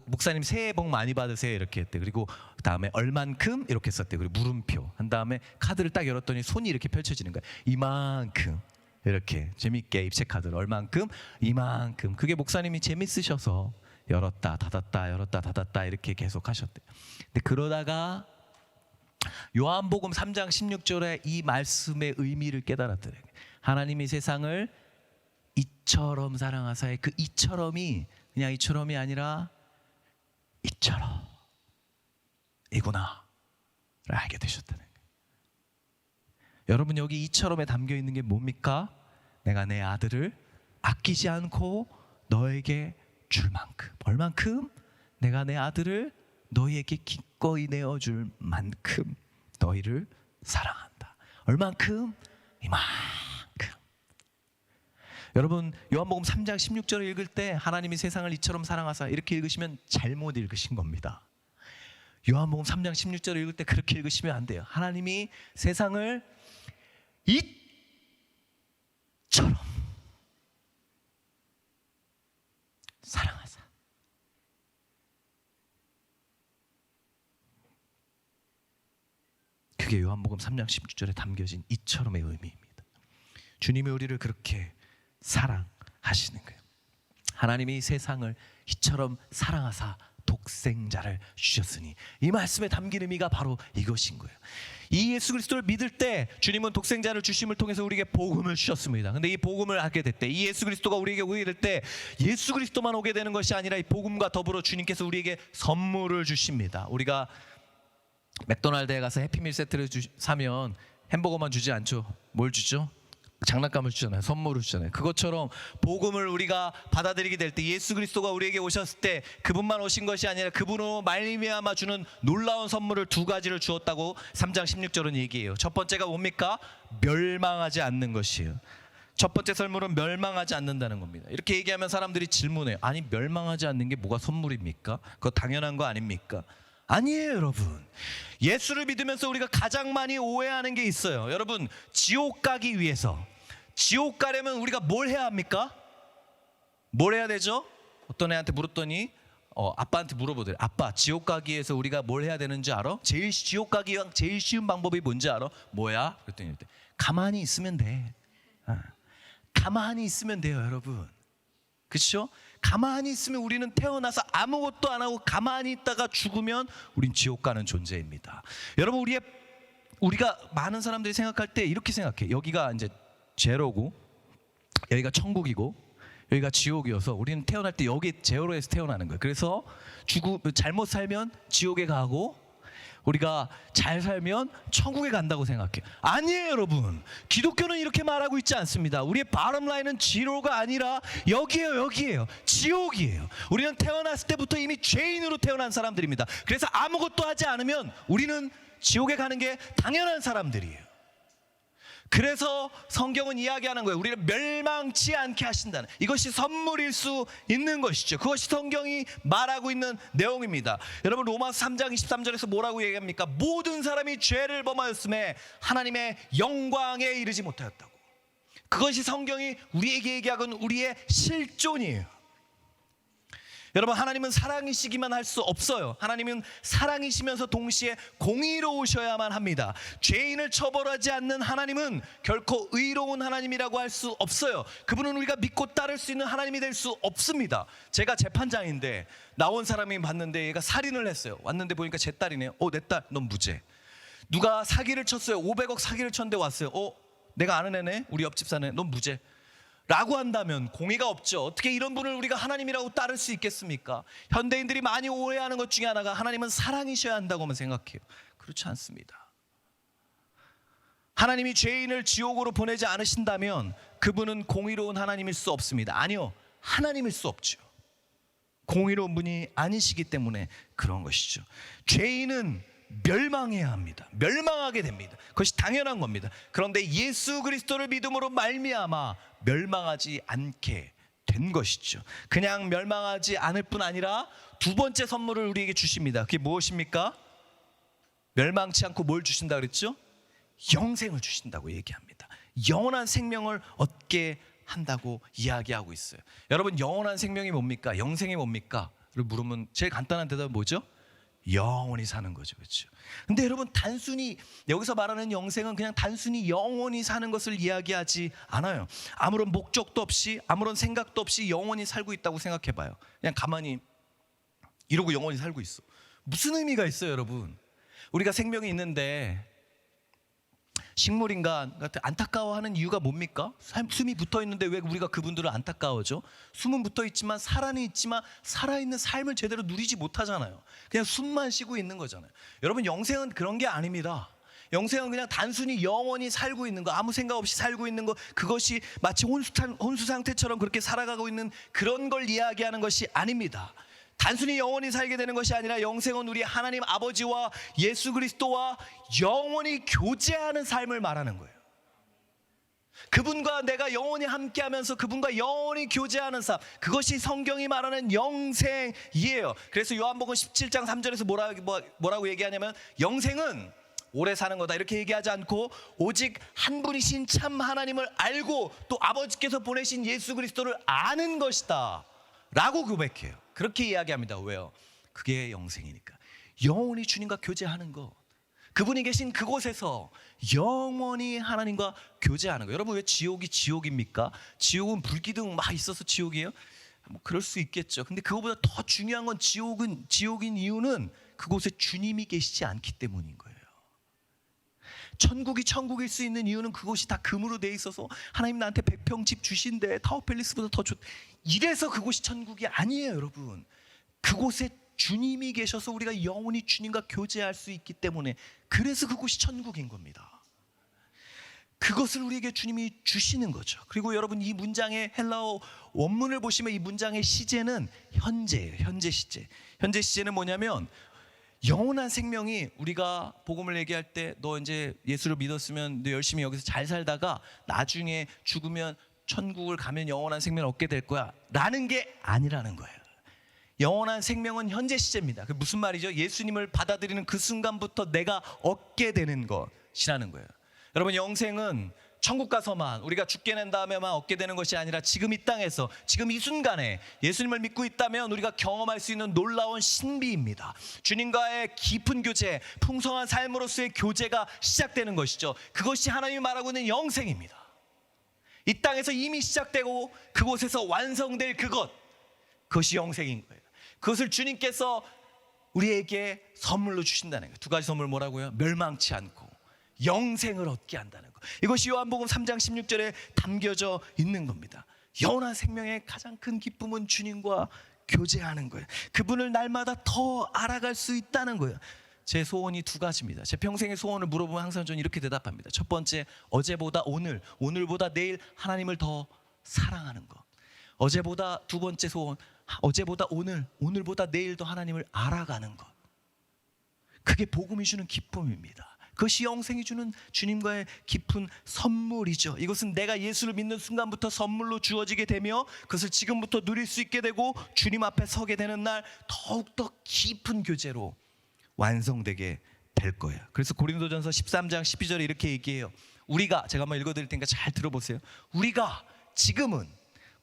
목사님 새해 복 많이 받으세요, 이렇게 했대. 그리고 그다음에 얼만큼 이렇게 썼대요. 그리고 물음표 한 다음에 카드를 딱 열었더니 손이 이렇게 펼쳐지는 거예요. 이만큼, 이렇게 재밌게 입체 카드를 얼만큼, 이만큼. 그게 목사님이 재밌으셔서 열었다 닫았다 열었다 닫았다 이렇게 계속 하셨대요. 근데 그러다가 요한복음 3장 16절에 이 말씀의 의미를 깨달았더래요. 하나님이 세상을 이처럼 사랑하사의, 그 이처럼이 그냥 이처럼이 아니라 이처럼 이구나 를 알게 되셨다는 거예요. 여러분, 여기 이처럼에 담겨 있는 게 뭡니까? 내가 내 아들을 아끼지 않고 너에게 줄 만큼, 얼만큼? 내가 내 아들을 너희에게 기꺼이 내어줄 만큼 너희를 사랑한다. 얼만큼? 이만큼. 여러분, 요한복음 3장 16절을 읽을 때 하나님이 세상을 이처럼 사랑하사 이렇게 읽으시면 잘못 읽으신 겁니다. 요한복음 3장 16절을 읽을 때 그렇게 읽으시면 안 돼요. 하나님이 세상을 이처럼 사랑하사. 그게 요한복음 3장 16절에 담겨진 이처럼의 의미입니다. 주님이 우리를 그렇게 사랑하시는 거예요. 하나님이 세상을 이처럼 사랑하사 독생자를 주셨으니, 이 말씀에 담긴 의미가 바로 이것인 거예요. 이 예수 그리스도를 믿을 때 주님은 독생자를 주심을 통해서 우리에게 복음을 주셨습니다. 근데 이 복음을 알게 될 때, 이 예수 그리스도가 우리에게 오게 될 때 예수 그리스도만 오게 되는 것이 아니라 이 복음과 더불어 주님께서 우리에게 선물을 주십니다. 우리가 맥도날드에 가서 해피밀 세트를 사면 햄버거만 주지 않죠. 뭘 주죠? 장난감을 주잖아요. 선물을 주잖아요. 그것처럼 복음을 우리가 받아들이게 될 때, 예수 그리스도가 우리에게 오셨을 때 그분만 오신 것이 아니라 그분으로 말미암아 주는 놀라운 선물을 두 가지를 주었다고 3장 16절은 얘기해요. 첫 번째가 뭡니까? 멸망하지 않는 것이에요. 첫 번째 선물은 멸망하지 않는다는 겁니다. 이렇게 얘기하면 사람들이 질문해요. 아니, 멸망하지 않는 게 뭐가 선물입니까? 그거 당연한 거 아닙니까? 아니에요, 여러분. 예수를 믿으면서 우리가 가장 많이 오해하는 게 있어요. 여러분, 지옥 가기 위해서, 지옥 가려면 우리가 뭘 해야 합니까? 뭘 해야 되죠? 어떤 애한테 물었더니 아빠한테 물어보더래. 아빠, 지옥 가기 위해서 우리가 뭘 해야 되는지 알아? 지옥 가기 위한 제일 쉬운 방법이 뭔지 알아? 뭐야? 그랬더니 가만히 있으면 돼. 가만히 있으면 돼요, 여러분. 그렇죠? 가만히 있으면 우리는 태어나서 아무것도 안 하고 가만히 있다가 죽으면 우린 지옥 가는 존재입니다. 여러분, 우리가 많은 사람들이 생각할 때 이렇게 생각해. 여기가 이제 제로고 여기가 천국이고 여기가 지옥이어서 우리는 태어날 때 여기 제로에서 태어나는 거예요. 그래서 잘못 살면 지옥에 가고 우리가 잘 살면 천국에 간다고 생각해. 아니에요, 여러분. 기독교는 이렇게 말하고 있지 않습니다. 우리의 bottom line은 지로가 아니라 여기에요. 지옥이에요. 우리는 태어났을 때부터 이미 죄인으로 태어난 사람들입니다. 그래서 아무것도 하지 않으면 우리는 지옥에 가는 게 당연한 사람들이에요. 그래서 성경은 이야기하는 거예요. 우리를 멸망치 않게 하신다는, 이것이 선물일 수 있는 것이죠. 그것이 성경이 말하고 있는 내용입니다. 여러분, 로마서 3장 23절에서 뭐라고 얘기합니까? 모든 사람이 죄를 범하였음에 하나님의 영광에 이르지 못하였다고. 그것이 성경이 우리에게 얘기하는 우리의 실존이에요. 여러분, 하나님은 사랑이시기만 할 수 없어요. 하나님은 사랑이시면서 동시에 공의로우셔야만 합니다. 죄인을 처벌하지 않는 하나님은 결코 의로운 하나님이라고 할 수 없어요. 그분은 우리가 믿고 따를 수 있는 하나님이 될 수 없습니다. 제가 재판장인데 나온 사람이 봤는데 얘가 살인을 했어요. 왔는데 보니까 제 딸이네요. 내 딸, 넌 무죄. 누가 사기를 쳤어요. 500억 사기를 쳤는데 왔어요. 내가 아는 애네, 우리 옆집 사는 애, 넌 무죄 라고 한다면 공의가 없죠. 어떻게 이런 분을 우리가 하나님이라고 따를 수 있겠습니까? 현대인들이 많이 오해하는 것 중에 하나가 하나님은 사랑이셔야 한다고만 생각해요. 그렇지 않습니다. 하나님이 죄인을 지옥으로 보내지 않으신다면 그분은 공의로운 하나님일 수 없습니다. 아니요, 하나님일 수 없죠. 공의로운 분이 아니시기 때문에 그런 것이죠. 죄인은 멸망해야 합니다. 멸망하게 됩니다. 그것이 당연한 겁니다. 그런데 예수 그리스도를 믿음으로 말미암아 멸망하지 않게 된 것이죠. 그냥 멸망하지 않을 뿐 아니라 두 번째 선물을 우리에게 주십니다. 그게 무엇입니까? 멸망치 않고 뭘 주신다 그랬죠? 영생을 주신다고 얘기합니다. 영원한 생명을 얻게 한다고 이야기하고 있어요. 여러분, 영원한 생명이 뭡니까? 영생이 뭡니까? 를 물으면 제일 간단한 대답은 뭐죠? 영원히 사는 거죠. 그렇죠? 근데 여러분, 단순히 여기서 말하는 영생은 그냥 단순히 영원히 사는 것을 이야기하지 않아요. 아무런 목적도 없이 아무런 생각도 없이 영원히 살고 있다고 생각해 봐요. 그냥 가만히 이러고 영원히 살고 있어. 무슨 의미가 있어요, 여러분? 우리가 생명이 있는데 식물인간 같은 안타까워하는 이유가 뭡니까? 숨이 붙어 있는데 왜 우리가 그분들을 안타까워죠? 숨은 붙어 있지만 살아는 있지만 살아있는 삶을 제대로 누리지 못하잖아요. 그냥 숨만 쉬고 있는 거잖아요. 여러분, 영생은 그런 게 아닙니다. 영생은 그냥 단순히 영원히 살고 있는 거, 아무 생각 없이 살고 있는 거, 그것이 마치 혼수 상태처럼 그렇게 살아가고 있는 그런 걸 이야기하는 것이 아닙니다. 단순히 영원히 살게 되는 것이 아니라 영생은 우리 하나님 아버지와 예수 그리스도와 영원히 교제하는 삶을 말하는 거예요. 그분과 내가 영원히 함께하면서 그분과 영원히 교제하는 삶, 그것이 성경이 말하는 영생이에요. 그래서 요한복음 17장 3절에서 뭐라고 얘기하냐면 영생은 오래 사는 거다 이렇게 얘기하지 않고 오직 한 분이신 참 하나님을 알고 또 아버지께서 보내신 예수 그리스도를 아는 것이다 라고 고백해요. 그렇게 이야기합니다. 왜요? 그게 영생이니까. 영원히 주님과 교제하는 것, 그분이 계신 그곳에서 영원히 하나님과 교제하는 거. 여러분, 왜 지옥이 지옥입니까? 지옥은 불기둥 막 있어서 지옥이에요? 뭐 그럴 수 있겠죠. 근데 그거보다 더 중요한 건 지옥인 이유는 그곳에 주님이 계시지 않기 때문인 거예요. 천국이 천국일 수 있는 이유는 그곳이 다 금으로 돼 있어서 하나님 나한테 100평 집 주신대, 타워팰리스보다 더 좋, 이래서 그곳이 천국이 아니에요. 여러분, 그곳에 주님이 계셔서 우리가 영원히 주님과 교제할 수 있기 때문에, 그래서 그곳이 천국인 겁니다. 그것을 우리에게 주님이 주시는 거죠. 그리고 여러분, 이 문장의 헬라어 원문을 보시면 이 문장의 시제는 현재예요. 현재 시제. 현재 시제는 뭐냐면 영원한 생명이, 우리가 복음을 얘기할 때 너 이제 예수를 믿었으면 너 열심히 여기서 잘 살다가 나중에 죽으면 천국을 가면 영원한 생명을 얻게 될 거야 라는 게 아니라는 거예요. 영원한 생명은 현재 시제입니다. 그 무슨 말이죠? 예수님을 받아들이는 그 순간부터 내가 얻게 되는 것이라는 거예요. 여러분, 영생은 천국 가서만 우리가 죽게 낸 다음에만 얻게 되는 것이 아니라 지금 이 땅에서 지금 이 순간에 예수님을 믿고 있다면 우리가 경험할 수 있는 놀라운 신비입니다. 주님과의 깊은 교제, 풍성한 삶으로서의 교제가 시작되는 것이죠. 그것이 하나님이 말하고 있는 영생입니다. 이 땅에서 이미 시작되고 그곳에서 완성될 그것이 영생인 거예요. 그것을 주님께서 우리에게 선물로 주신다는 거예요. 두 가지 선물 뭐라고요? 멸망치 않고 영생을 얻게 한다는 것. 이것이 요한복음 3장 16절에 담겨져 있는 겁니다. 영원한 생명의 가장 큰 기쁨은 주님과 교제하는 거예요. 그분을 날마다 더 알아갈 수 있다는 거예요. 제 소원이 두 가지입니다. 제 평생의 소원을 물어보면 항상 저는 이렇게 대답합니다. 첫 번째, 어제보다 오늘, 오늘보다 내일 하나님을 더 사랑하는 것. 어제보다 두 번째 소원, 어제보다 오늘, 오늘보다 내일 더 하나님을 알아가는 것. 그게 복음이 주는 기쁨입니다. 그것이 영생이 주는 주님과의 깊은 선물이죠. 이것은 내가 예수를 믿는 순간부터 선물로 주어지게 되며 그것을 지금부터 누릴 수 있게 되고 주님 앞에 서게 되는 날 더욱더 깊은 교제로 완성되게 될 거예요. 그래서 고린도전서 13장 12절에 이렇게 얘기해요. 우리가, 제가 한번 읽어드릴 테니까 잘 들어보세요. 우리가 지금은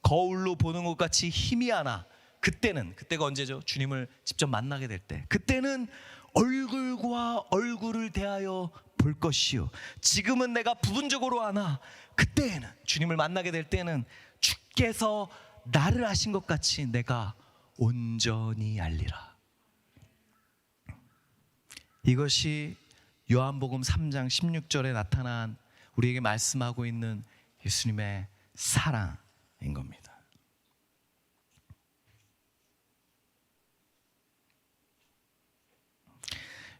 거울로 보는 것 같이 희미하나 그때가 언제죠? 주님을 직접 만나게 될 때. 그때는 얼굴과 얼굴을 대하여 볼 것이요. 지금은 내가 부분적으로 아나 그때에는, 주님을 만나게 될 때는 주께서 나를 아신 것 같이 내가 온전히 알리라. 이것이 요한복음 3장 16절에 나타난 우리에게 말씀하고 있는 예수님의 사랑인 겁니다.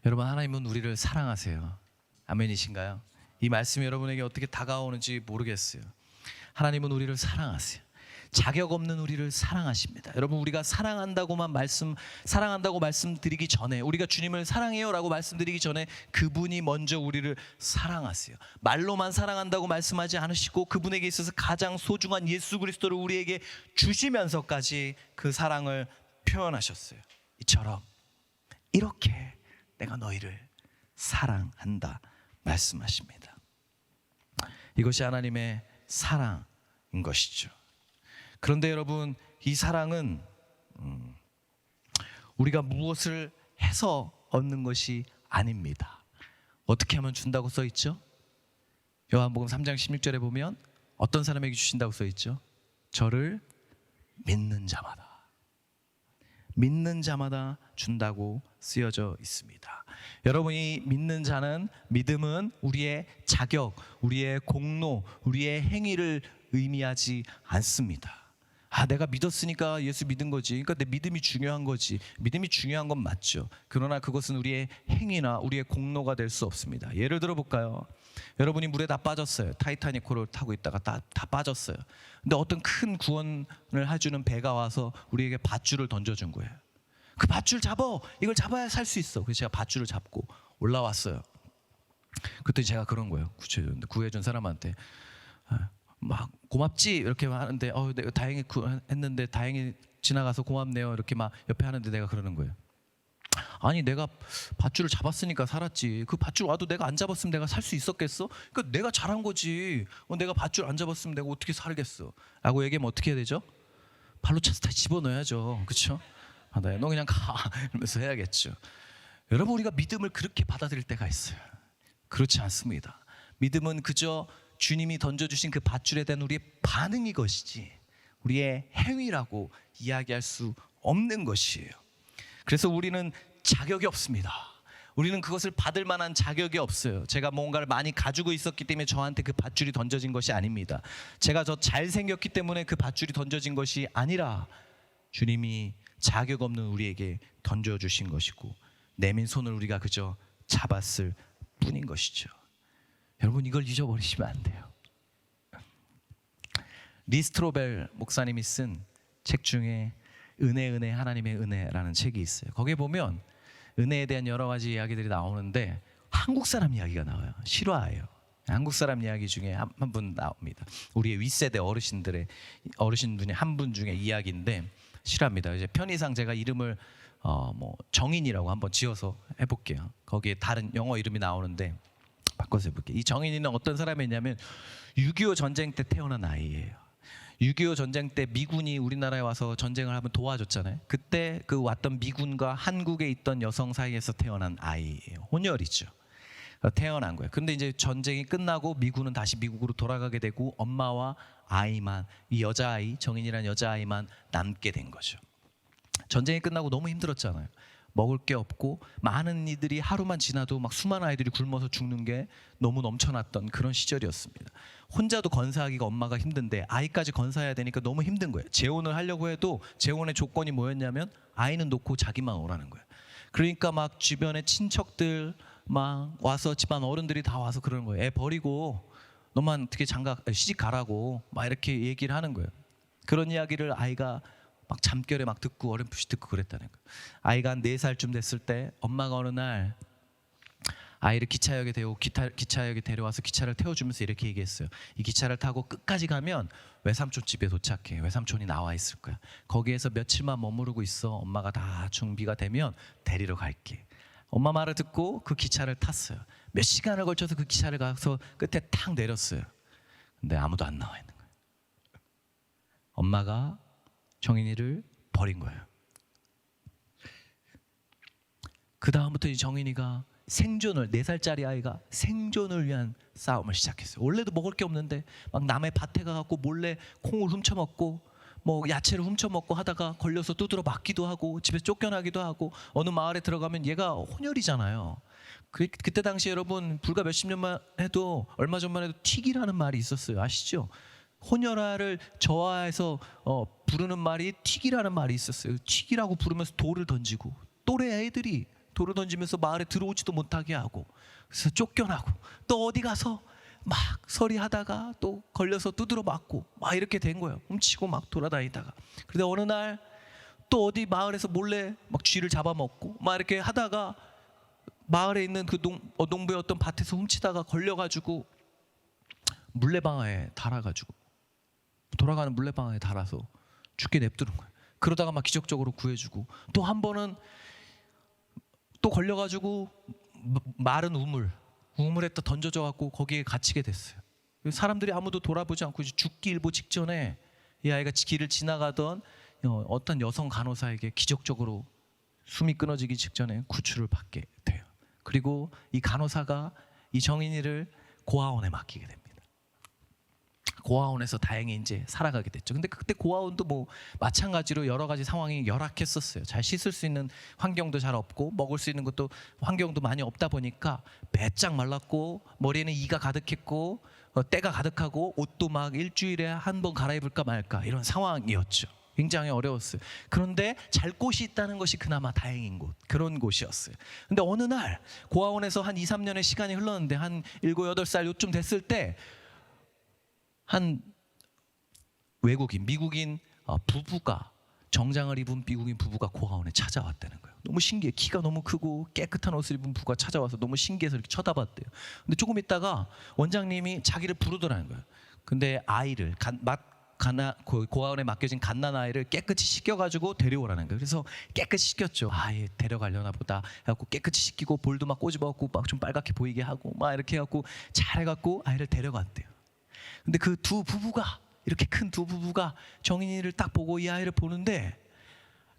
여러분, 하나님은 우리를 사랑하세요. 아멘이신가요? 이 말씀이 여러분에게 어떻게 다가오는지 모르겠어요. 하나님은 우리를 사랑하세요. 자격 없는 우리를 사랑하십니다. 여러분, 우리가 사랑한다고 말씀드리기 전에, 우리가 주님을 사랑해요라고 말씀드리기 전에 그분이 먼저 우리를 사랑하세요. 말로만 사랑한다고 말씀하지 않으시고 그분에게 있어서 가장 소중한 예수 그리스도를 우리에게 주시면서까지 그 사랑을 표현하셨어요. 이처럼 이렇게 내가 너희를 사랑한다 말씀하십니다. 이것이 하나님의 사랑인 것이죠. 그런데 여러분, 이 사랑은 우리가 무엇을 해서 얻는 것이 아닙니다. 어떻게 하면 준다고 써 있죠? 요한복음 3장 16절에 보면 어떤 사람에게 주신다고 써 있죠? 저를 믿는 자마다 준다고 쓰여져 있습니다. 여러분이 믿는 자는, 믿음은 우리의 자격, 우리의 공로, 우리의 행위를 의미하지 않습니다. 내가 믿었으니까 예수 믿은 거지. 그러니까 내 믿음이 중요한 거지. 믿음이 중요한 건 맞죠. 그러나 그것은 우리의 행위나 우리의 공로가 될 수 없습니다. 예를 들어 볼까요? 여러분이 물에 다 빠졌어요. 타이타닉호를 타고 있다가 다 빠졌어요. 근데 어떤 큰 구원을 해주는 배가 와서 우리에게 밧줄을 던져준 거예요. 그 밧줄 잡어. 이걸 잡아야 살 수 있어. 그래서 제가 밧줄을 잡고 올라왔어요. 그때 제가 그런 거예요. 구해준 사람한테 막 고맙지 이렇게 하는데 내가 다행히 했는데 다행히 지나가서 고맙네요 이렇게 막 옆에 하는데 내가 그러는 거예요. 아니, 내가 밧줄을 잡았으니까 살았지. 그 밧줄 와도 내가 안 잡았으면 내가 살 수 있었겠어? 그러니까 내가 잘한 거지. 내가 밧줄 안 잡았으면 내가 어떻게 살겠어? 라고 얘기하면 어떻게 해야 되죠? 발로 차서 다 집어넣어야죠. 그렇죠? 너 그냥 가 이러면서 해야겠죠. 여러분, 우리가 믿음을 그렇게 받아들일 때가 있어요. 그렇지 않습니다. 믿음은 그저 주님이 던져주신 그 밧줄에 대한 우리의 반응이 것이지 우리의 행위라고 이야기할 수 없는 것이에요. 그래서 우리는 자격이 없습니다. 우리는 그것을 받을 만한 자격이 없어요. 제가 뭔가를 많이 가지고 있었기 때문에 저한테 그 밧줄이 던져진 것이 아닙니다. 제가 잘생겼기 때문에 그 밧줄이 던져진 것이 아니라 주님이 자격 없는 우리에게 던져주신 것이고 내민 손을 우리가 그저 잡았을 뿐인 것이죠. 여러분, 이걸 잊어버리시면 안 돼요. 리스트로벨 목사님이 쓴 책 중에 은혜 하나님의 은혜라는 책이 있어요. 거기에 보면 은혜에 대한 여러 가지 이야기들이 나오는데 한국 사람 이야기가 나와요. 실화예요. 한국 사람 이야기 중에 한 분 나옵니다. 우리의 윗세대 어르신 중에 한 분 중에 이야기인데 실화입니다. 이제 편의상 제가 이름을 정인이라고 한번 지어서 해볼게요. 거기에 다른 영어 이름이 나오는데 바꿔서 해볼게요. 이 정인이는 어떤 사람이냐면 6.25 전쟁 때 태어난 아이예요. 6.25 전쟁 때 미군이 우리나라에 와서 전쟁을 하면 도와줬잖아요. 그때 그 왔던 미군과 한국에 있던 여성 사이에서 태어난 아이예요. 혼혈이죠. 태어난 거예요. 근데 이제 전쟁이 끝나고 미군은 다시 미국으로 돌아가게 되고 엄마와 아이만, 이 여자아이, 정인이라는 여자아이만 남게 된 거죠. 전쟁이 끝나고 너무 힘들었잖아요. 먹을 게 없고 많은 이들이 하루만 지나도 막 수많은 아이들이 굶어서 죽는 게 너무 넘쳐났던 그런 시절이었습니다. 혼자도 건사하기가 엄마가 힘든데 아이까지 건사해야 되니까 너무 힘든 거예요. 재혼을 하려고 해도 재혼의 조건이 뭐였냐면 아이는 놓고 자기만 오라는 거예요. 그러니까 막 주변의 친척들 막 와서 집안 어른들이 다 와서 그러는 거예요. 애 버리고 너만 어떻게 시집 가라고 막 이렇게 얘기를 하는 거예요. 그런 이야기를 아이가 막 잠결에 막 듣고 어렴풋이 듣고 그랬다는 거예요. 아이가 한 4살쯤 됐을 때 엄마가 어느 날 아이를 기차역에 데려와서 기차를 태워주면서 이렇게 얘기했어요. 이 기차를 타고 끝까지 가면 외삼촌 집에 도착해. 외삼촌이 나와 있을 거야. 거기에서 며칠만 머무르고 있어. 엄마가 다 준비가 되면 데리러 갈게. 엄마 말을 듣고 그 기차를 탔어요. 몇 시간을 걸쳐서 그 기차를 가서 끝에 탁 내렸어요. 근데 아무도 안 나와 있는 거예요. 엄마가 정인이를 버린 거예요. 그 다음부터 이 정인이가 생존을, 4살짜리 아이가 생존을 위한 싸움을 시작했어요. 원래도 먹을 게 없는데 막 남의 밭에 가갖고 몰래 콩을 훔쳐먹고 뭐 야채를 훔쳐먹고 하다가 걸려서 두드러 맞기도 하고 집에서 쫓겨나기도 하고 어느 마을에 들어가면 얘가 혼혈이잖아요. 그때 당시 여러분 불과 몇십 년만 해도 얼마 전만 해도 튀기라는 말이 있었어요. 아시죠? 혼혈아를 저하해서 부르는 말이 튀기라는 말이 있었어요. 튀기라고 부르면서 돌을 던지고 또래 애들이 돌을 던지면서 마을에 들어오지도 못하게 하고 그래서 쫓겨나고 또 어디 가서 막 서리하다가 또 걸려서 두드러 맞고 막 이렇게 된 거예요. 훔치고 막 돌아다니다가 그런데 어느 날 또 어디 마을에서 몰래 막 쥐를 잡아먹고 막 이렇게 하다가 마을에 있는 그 농부의 어떤 밭에서 훔치다가 걸려가지고 물레방아에 달아가지고 돌아가는 물레방아에 달아서 죽게 냅두는 거예요. 그러다가 막 기적적으로 구해주고 또 한 번은 또 걸려가지고 마른 우물에 또 던져져 갖고 거기에 갇히게 됐어요. 사람들이 아무도 돌아보지 않고 이제 죽기 일보 직전에 이 아이가 길을 지나가던 어떤 여성 간호사에게 기적적으로 숨이 끊어지기 직전에 구출을 받게 돼요. 그리고 이 간호사가 이 정인이를 고아원에 맡기게 됩니다. 고아원에서 다행히 이제 살아가게 됐죠. 근데 그때 고아원도 뭐 마찬가지로 여러 가지 상황이 열악했었어요. 잘 씻을 수 있는 환경도 잘 없고 먹을 수 있는 것도 환경도 많이 없다 보니까 배짱 말랐고 머리에는 이가 가득했고 때가 가득하고 옷도 막 일주일에 한 번 갈아입을까 말까 이런 상황이었죠. 굉장히 어려웠어요. 그런데 잘 곳이 있다는 것이 그나마 다행인 곳, 그런 곳이었어요. 근데 어느 날 고아원에서 한 2, 3년의 시간이 흘렀는데 한 7, 8살 요쯤 됐을 때 한 외국인, 미국인 부부가 정장을 입은 미국인 부부가 고아원에 찾아왔다는 거예요. 너무 신기해. 키가 너무 크고 깨끗한 옷을 입은 부부가 찾아와서 너무 신기해서 이렇게 쳐다봤대요. 근데 조금 있다가 원장님이 자기를 부르더라는 거예요. 근데 아이를 고아원에 맡겨진 갓난 아이를 깨끗이 씻겨가지고 데려오라는 거예요. 그래서 깨끗이 씻겼죠. 아예 데려가려나 보다 해갖고 깨끗이 씻기고 볼도 막 꼬집어갖고 막 좀 빨갛게 보이게 하고 막 이렇게 해갖고 잘해갖고 아이를 데려갔대요. 근데 그 두 부부가 이렇게 큰 두 부부가 정인이를 딱 보고 이 아이를 보는데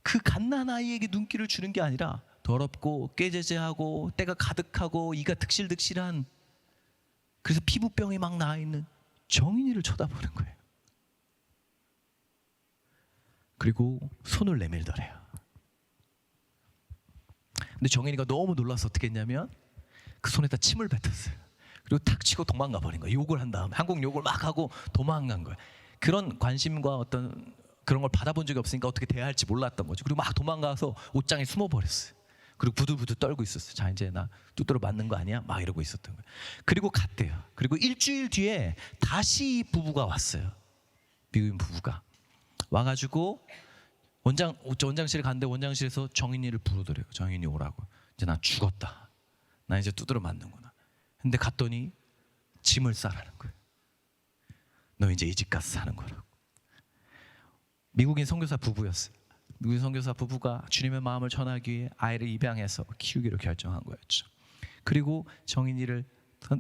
그 갓난 아이에게 눈길을 주는 게 아니라 더럽고 깨재재하고 때가 가득하고 이가 득실득실한 그래서 피부병이 막 나 있는 정인이를 쳐다보는 거예요. 그리고 손을 내밀더래요. 근데 정인이가 너무 놀라서 어떻게 했냐면 그 손에다 침을 뱉었어요. 그리고 탁 치고 도망가 버린 거예요. 욕을 한 다음에 한국 욕을 막 하고 도망간 거예요. 그런 관심과 어떤 그런 걸 받아본 적이 없으니까 어떻게 대해야 할지 몰랐던 거죠. 그리고 막 도망가서 옷장에 숨어버렸어요. 그리고 부들부들 떨고 있었어요. 자 이제 나 두드러 맞는 거 아니야? 막 이러고 있었던 거예요. 그리고 갔대요. 그리고 일주일 뒤에 다시 부부가 왔어요. 미국인 부부가 와가지고 원장실에 갔는데 원장실에서 정인이를 부르더래요. 정인이 오라고. 이제 나 죽었다. 나 이제 두드러 맞는구나. 근데 갔더니 짐을 싸라는 거예요. 너 이제 이 집 가서 사는 거라고. 미국인 선교사 부부였어요. 미국인 선교사 부부가 주님의 마음을 전하기 위해 아이를 입양해서 키우기로 결정한 거였죠. 그리고 정인이를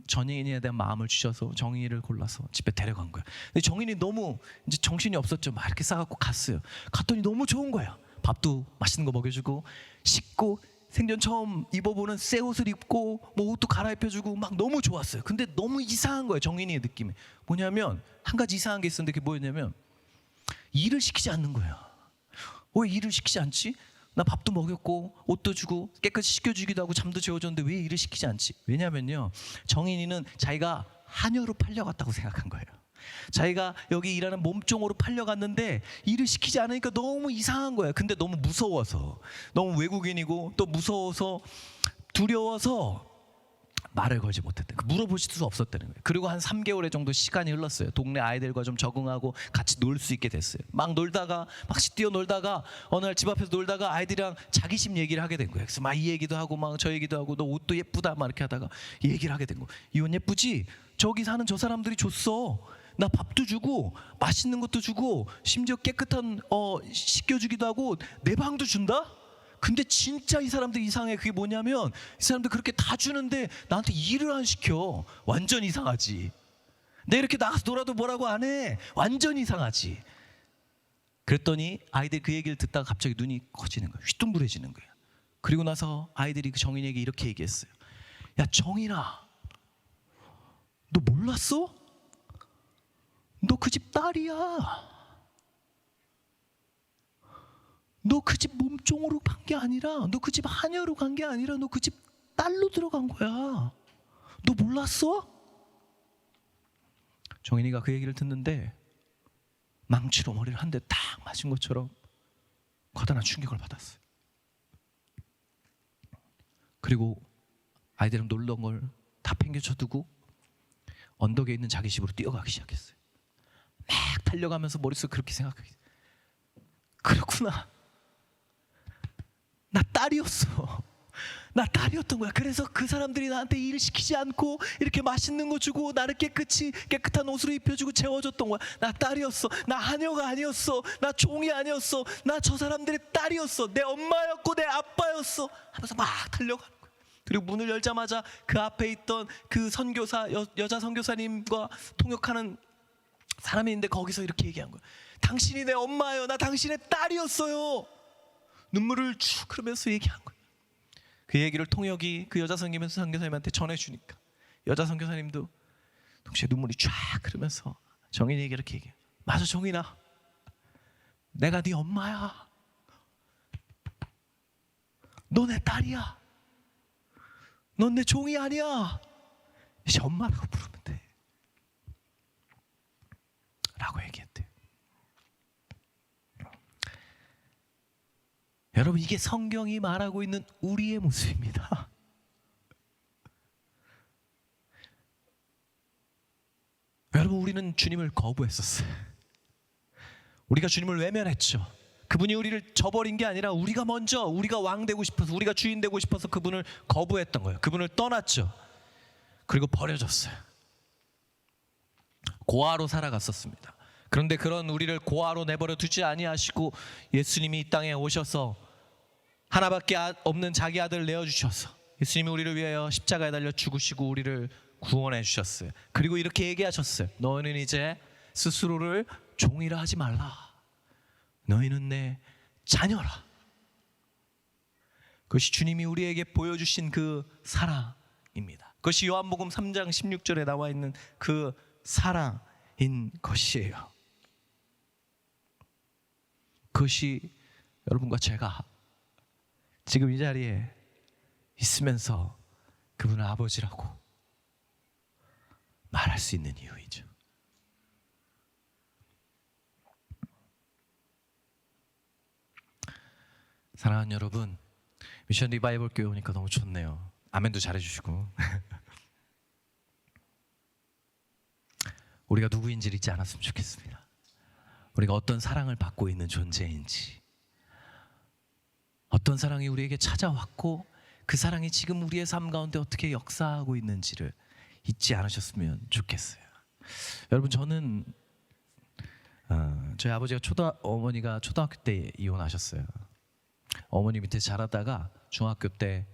정인이에 대한 마음을 주셔서 정인이를 골라서 집에 데려간 거예요. 근데 정인이 너무 이제 정신이 없었죠. 막 이렇게 싸갖고 갔어요. 갔더니 너무 좋은 거야. 밥도 맛있는 거 먹여주고, 씻고, 생전 처음 입어보는 새 옷을 입고, 뭐 옷도 갈아입혀주고, 막 너무 좋았어요. 근데 너무 이상한 거예요. 정인이의 느낌이 뭐냐면, 한 가지 이상한 게 있었는데, 그게 뭐였냐면 일을 시키지 않는 거예요. 왜 일을 시키지 않지? 나 밥도 먹였고 옷도 주고 깨끗이 씻겨주기도 하고 잠도 재워줬는데 왜 일을 시키지 않지? 왜냐면요, 정인이는 자기가 하녀로 팔려갔다고 생각한 거예요. 자기가 여기 일하는 몸종으로 팔려갔는데 일을 시키지 않으니까 너무 이상한 거예요. 근데 너무 무서워서, 너무 외국인이고 또 무서워서 두려워서 말을 걸지 못했대. 물어보실 수 없었다는 거예요. 그리고 한 3개월 정도 시간이 흘렀어요. 동네 아이들과 좀 적응하고 같이 놀 수 있게 됐어요. 막 놀다가, 막 뛰어놀다가 어느 날 집 앞에서 놀다가 아이들이랑 자기심 얘기를 하게 된 거예요. 그래서 막 이 얘기도 하고 막 저 얘기도 하고, 너 옷도 예쁘다 막 이렇게 하다가 얘기를 하게 된 거예요. 이 옷 예쁘지? 저기 사는 저 사람들이 줬어. 나 밥도 주고 맛있는 것도 주고 심지어 깨끗한 씻겨주기도 하고 내 방도 준다? 근데 진짜 이 사람들 이상해. 그게 뭐냐면 이 사람들 그렇게 다 주는데 나한테 일을 안 시켜. 완전 이상하지. 내가 이렇게 나가서 놀아도 뭐라고 안 해. 완전 이상하지. 그랬더니 아이들 그 얘기를 듣다가 갑자기 눈이 커지는 거예요. 휘뚱그레지는 거예요. 그리고 나서 아이들이 그 정인에게 이렇게 얘기했어요. 야, 정인아, 너 몰랐어? 너 그 집 딸이야. 너 그 집 몸종으로 간 게 아니라, 너 그 집 하녀로 간 게 아니라, 너 그 집 딸로 들어간 거야. 너 몰랐어? 정인이가 그 얘기를 듣는데 망치로 머리를 한 대 딱 맞은 것처럼 커다란 충격을 받았어요. 그리고 아이들은 놀던 걸 다 팽개쳐 두고 언덕에 있는 자기 집으로 뛰어가기 시작했어요. 막 달려가면서 머릿속에 그렇게 생각하기. 그렇구나. 나 딸이었어. 나 딸이었던 거야. 그래서 그 사람들이 나한테 일을 시키지 않고 이렇게 맛있는 거 주고 나를 깨끗한 옷으로 입혀주고 재워줬던 거야. 나 딸이었어. 나 하녀가 아니었어. 나 종이 아니었어. 나 저 사람들의 딸이었어. 내 엄마였고 내 아빠였어. 하면서 막 달려가는 거야. 그리고 문을 열자마자 그 앞에 있던 그 선교사, 여자 선교사님과 통역하는 사람이 있는데 거기서 이렇게 얘기한 거야. 당신이 내 엄마예요. 나 당신의 딸이었어요. 눈물을 쭉 흐르면서 얘기한 거예요. 그 얘기를 통역이 그 여자 선교사님한테 전해주니까 여자 선교사님도 동시에 눈물이 쫙 흐르면서 정인이에게 이렇게 얘기해요. 맞아, 정인아, 내가 네 엄마야. 너 내 딸이야. 넌 내 종이 아니야. 이제 엄마라고 부르면 돼 라고 얘기했대요. 여러분, 이게 성경이 말하고 있는 우리의 모습입니다. 여러분, 우리는 주님을 거부했었어요. 우리가 주님을 외면했죠. 그분이 우리를 저버린 게 아니라 우리가 먼저, 우리가 왕 되고 싶어서, 우리가 주인 되고 싶어서 그분을 거부했던 거예요. 그분을 떠났죠. 그리고 버려졌어요. 고아로 살아갔었습니다. 그런데 그런 우리를 고아로 내버려 두지 아니하시고 예수님이 이 땅에 오셔서 하나밖에 없는 자기 아들을 내어주셔서 예수님이 우리를 위하여 십자가에 달려 죽으시고 우리를 구원해 주셨어요. 그리고 이렇게 얘기하셨어요. 너희는 이제 스스로를 종이라 하지 말라. 너희는 내 자녀라. 그것이 주님이 우리에게 보여주신 그 사랑입니다. 그것이 요한복음 3장 16절에 나와 있는 그 사랑인 것이에요. 그것이 여러분과 제가 지금 이 자리에 있으면서 그분을 아버지라고 말할 수 있는 이유이죠. 사랑하는 여러분, 미션 리바이벌 교회 오니까 너무 좋네요. 아멘도 잘해주시고. 우리가 누구인지를 잊지 않았으면 좋겠습니다. 우리가 어떤 사랑을 받고 있는 존재인지, 어떤 사랑이 우리에게 찾아왔고 그 사랑이 지금 우리의 삶 가운데 어떻게 역사하고 있는지를 잊지 않으셨으면 좋겠어요. 여러분, 저는 저희 아버지가 어머니가 초등학교 때 이혼하셨어요. 어머니 밑에 자라다가 중학교 때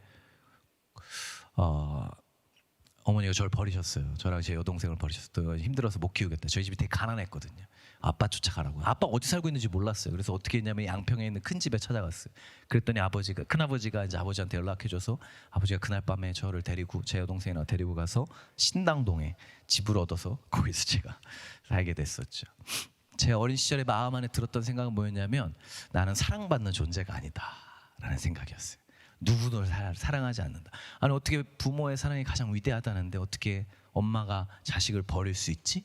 어머니가 저를 버리셨어요. 저랑 제 여동생을 버리셨어요. 힘들어서 못 키우겠다. 저희 집이 되게 가난했거든요. 아빠 쫓아가라고. 아빠 어디 살고 있는지 몰랐어요. 그래서 어떻게 했냐면 양평에 있는 큰 집에 찾아갔어요. 그랬더니 큰아버지가 이제 아버지한테 연락해줘서 아버지가 그날 밤에 저를 데리고 제 여동생이랑 데리고 가서 신당동에 집을 얻어서 거기서 제가 살게 됐었죠. 제 어린 시절에 마음 안에 들었던 생각은 뭐였냐면 나는 사랑받는 존재가 아니다라는 생각이었어요. 누구도 사랑하지 않는다. 아니 어떻게 부모의 사랑이 가장 위대하다는데 어떻게 엄마가 자식을 버릴 수 있지?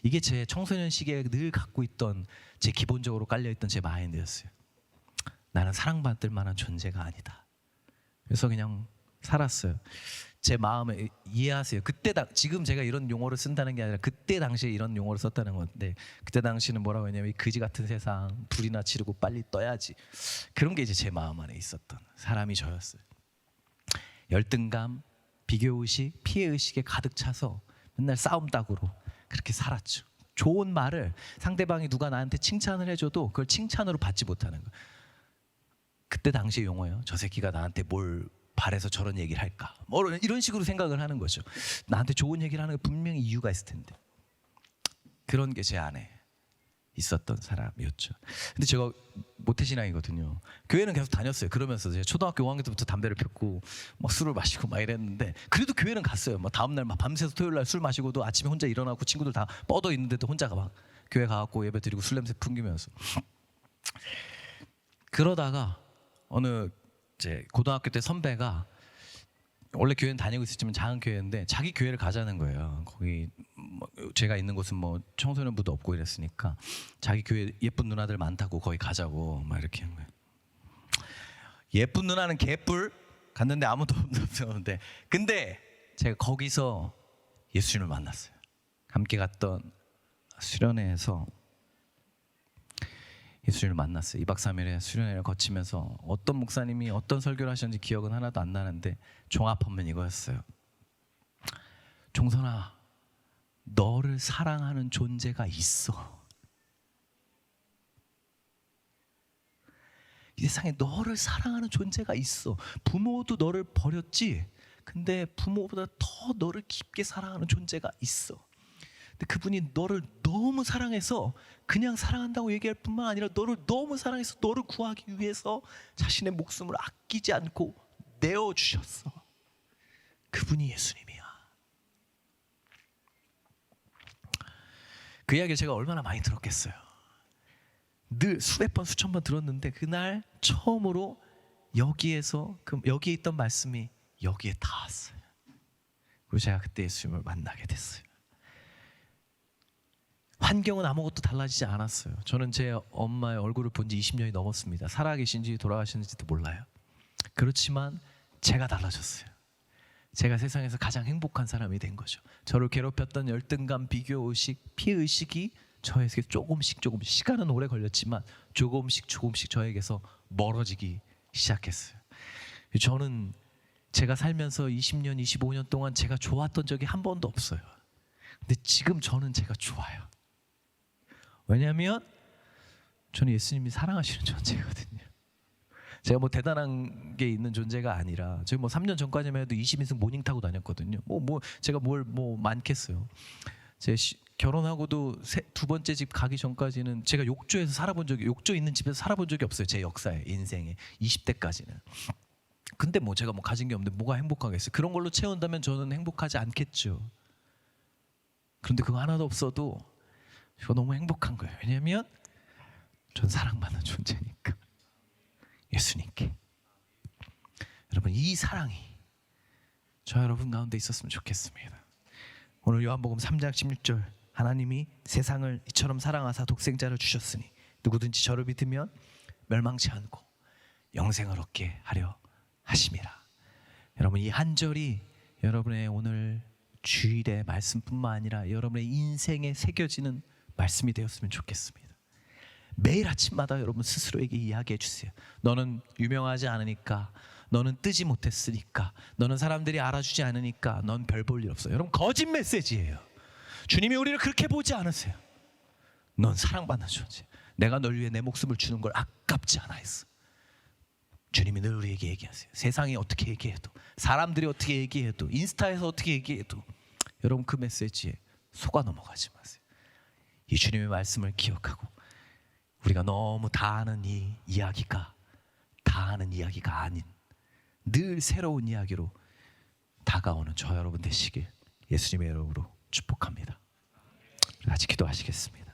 이게 제 청소년 시기에 늘 갖고 있던 제 기본적으로 깔려있던 제 마인드였어요. 나는 사랑받을 만한 존재가 아니다. 그래서 그냥 살았어요. 제 마음에 이해하세요. 지금 제가 이런 용어를 쓴다는 게 아니라 그때 당시에 이런 용어를 썼다는 건데 그때 당시는 뭐라고 했냐면 이 그지 같은 세상 불이나 지르고 빨리 떠야지. 그런 게 이제 제 마음 안에 있었던 사람이 저였어요. 열등감, 비교의식, 피해의식에 가득 차서 맨날 싸움닭으로 그렇게 살았죠. 좋은 말을 상대방이 누가 나한테 칭찬을 해줘도 그걸 칭찬으로 받지 못하는 거. 그때 당시 용어예요. 저 새끼가 나한테 뭘 바래서 저런 얘기를 할까? 뭐 이런 식으로 생각을 하는 거죠. 나한테 좋은 얘기를 하는 게 분명히 이유가 있을 텐데. 그런 게 제 안에 있었던 사람이었죠. 근데 제가 모태신앙이거든요. 교회는 계속 다녔어요. 그러면서 제가 초등학교 5학년 때부터 담배를 폈고 막 술을 마시고 막 이랬는데 그래도 교회는 갔어요. 막 다음 날 막 밤새서 토요일 날 술 마시고도 아침에 혼자 일어나고 친구들 다 뻗어 있는데도 혼자 막 교회 가갖고 예배 드리고 술 냄새 풍기면서 그러다가 어느 이제 고등학교 때 선배가 원래 교회는 다니고 있었지만 작은 교회인데 자기 교회를 가자는 거예요. 거기 뭐 제가 있는 곳은 뭐 청소년부도 없고 이랬으니까 자기 교회 예쁜 누나들 많다고 거기 가자고 막 이렇게 한 거예요. 예쁜 누나는 개뿔 갔는데 아무도 없었는데 근데 제가 거기서 예수님을 만났어요. 함께 갔던 수련회에서 예수님을 만났어요. 2박 3일의 수련회를 거치면서 어떤 목사님이 어떤 설교를 하셨는지 기억은 하나도 안 나는데 종합하면 이거였어요. 종선아, 너를 사랑하는 존재가 있어. 이 세상에 너를 사랑하는 존재가 있어. 부모도 너를 버렸지. 근데 부모보다 더 너를 깊게 사랑하는 존재가 있어. 근데 그분이 너를 너무 사랑해서 그냥 사랑한다고 얘기할 뿐만 아니라 너를 너무 사랑해서 너를 구하기 위해서 자신의 목숨을 아끼지 않고 내어주셨어. 그분이 예수님이야. 그 이야기를 제가 얼마나 많이 들었겠어요. 늘 수백 번 수천 번 들었는데 그날 처음으로 여기에 있던 말씀이 여기에 닿았어요. 그리고 제가 그때 예수님을 만나게 됐어요. 환경은 아무것도 달라지지 않았어요. 저는 제 엄마의 얼굴을 본 지 20년이 넘었습니다. 살아계신지 돌아가셨는지도 몰라요. 그렇지만 제가 달라졌어요. 제가 세상에서 가장 행복한 사람이 된 거죠. 저를 괴롭혔던 열등감, 비교의식, 피해의식이 저에게 조금씩 시간은 오래 걸렸지만 조금씩 저에게서 멀어지기 시작했어요. 저는 제가 살면서 20년, 25년 동안 제가 좋았던 적이 한 번도 없어요. 근데 지금 저는 제가 좋아요. 왜냐하면 저는 예수님이 사랑하시는 존재거든요. 제가 뭐 대단한 게 있는 존재가 아니라 제가 뭐 3년 전까지만 해도 20인승 모닝 타고 다녔거든요. 제가 뭘 많겠어요. 제 결혼하고도 두 번째 집 가기 전까지는 제가 욕조 있는 집에서 살아본 적이 없어요. 제 역사에, 인생에 20대까지는. 근데 뭐 제가 뭐 가진 게 없는데 뭐가 행복하겠어요. 그런 걸로 채운다면 저는 행복하지 않겠죠. 그런데 그거 하나도 없어도 저 너무 행복한 거예요. 왜냐하면 전 사랑받는 존재니까. 예수님께. 여러분 이 사랑이 저 여러분 가운데 있었으면 좋겠습니다. 오늘 요한복음 3장 16절 하나님이 세상을 이처럼 사랑하사 독생자를 주셨으니 누구든지 저를 믿으면 멸망치 않고 영생을 얻게 하려 하심이라. 여러분 이 한 절이 여러분의 오늘 주일의 말씀뿐만 아니라 여러분의 인생에 새겨지는 말씀이 되었으면 좋겠습니다. 매일 아침마다 여러분 스스로에게 이야기해 주세요. 너는 유명하지 않으니까, 너는 뜨지 못했으니까, 너는 사람들이 알아주지 않으니까 넌 별 볼 일 없어. 여러분 거짓 메시지예요. 주님이 우리를 그렇게 보지 않으세요. 넌 사랑받는 존재. 내가 널 위해 내 목숨을 주는 걸 아깝지 않아 했어. 주님이 늘 우리에게 얘기하세요. 세상이 어떻게 얘기해도, 사람들이 어떻게 얘기해도, 인스타에서 어떻게 얘기해도 여러분 그 메시지에 속아 넘어가지 마세요. 이 주님의 말씀을 기억하고 우리가 너무 다 아는 이 이야기가 다 아는 이야기가 아닌 늘 새로운 이야기로 다가오는 저 여러분 되시길 예수님의 이름으로 축복합니다. 같이 기도하시겠습니다.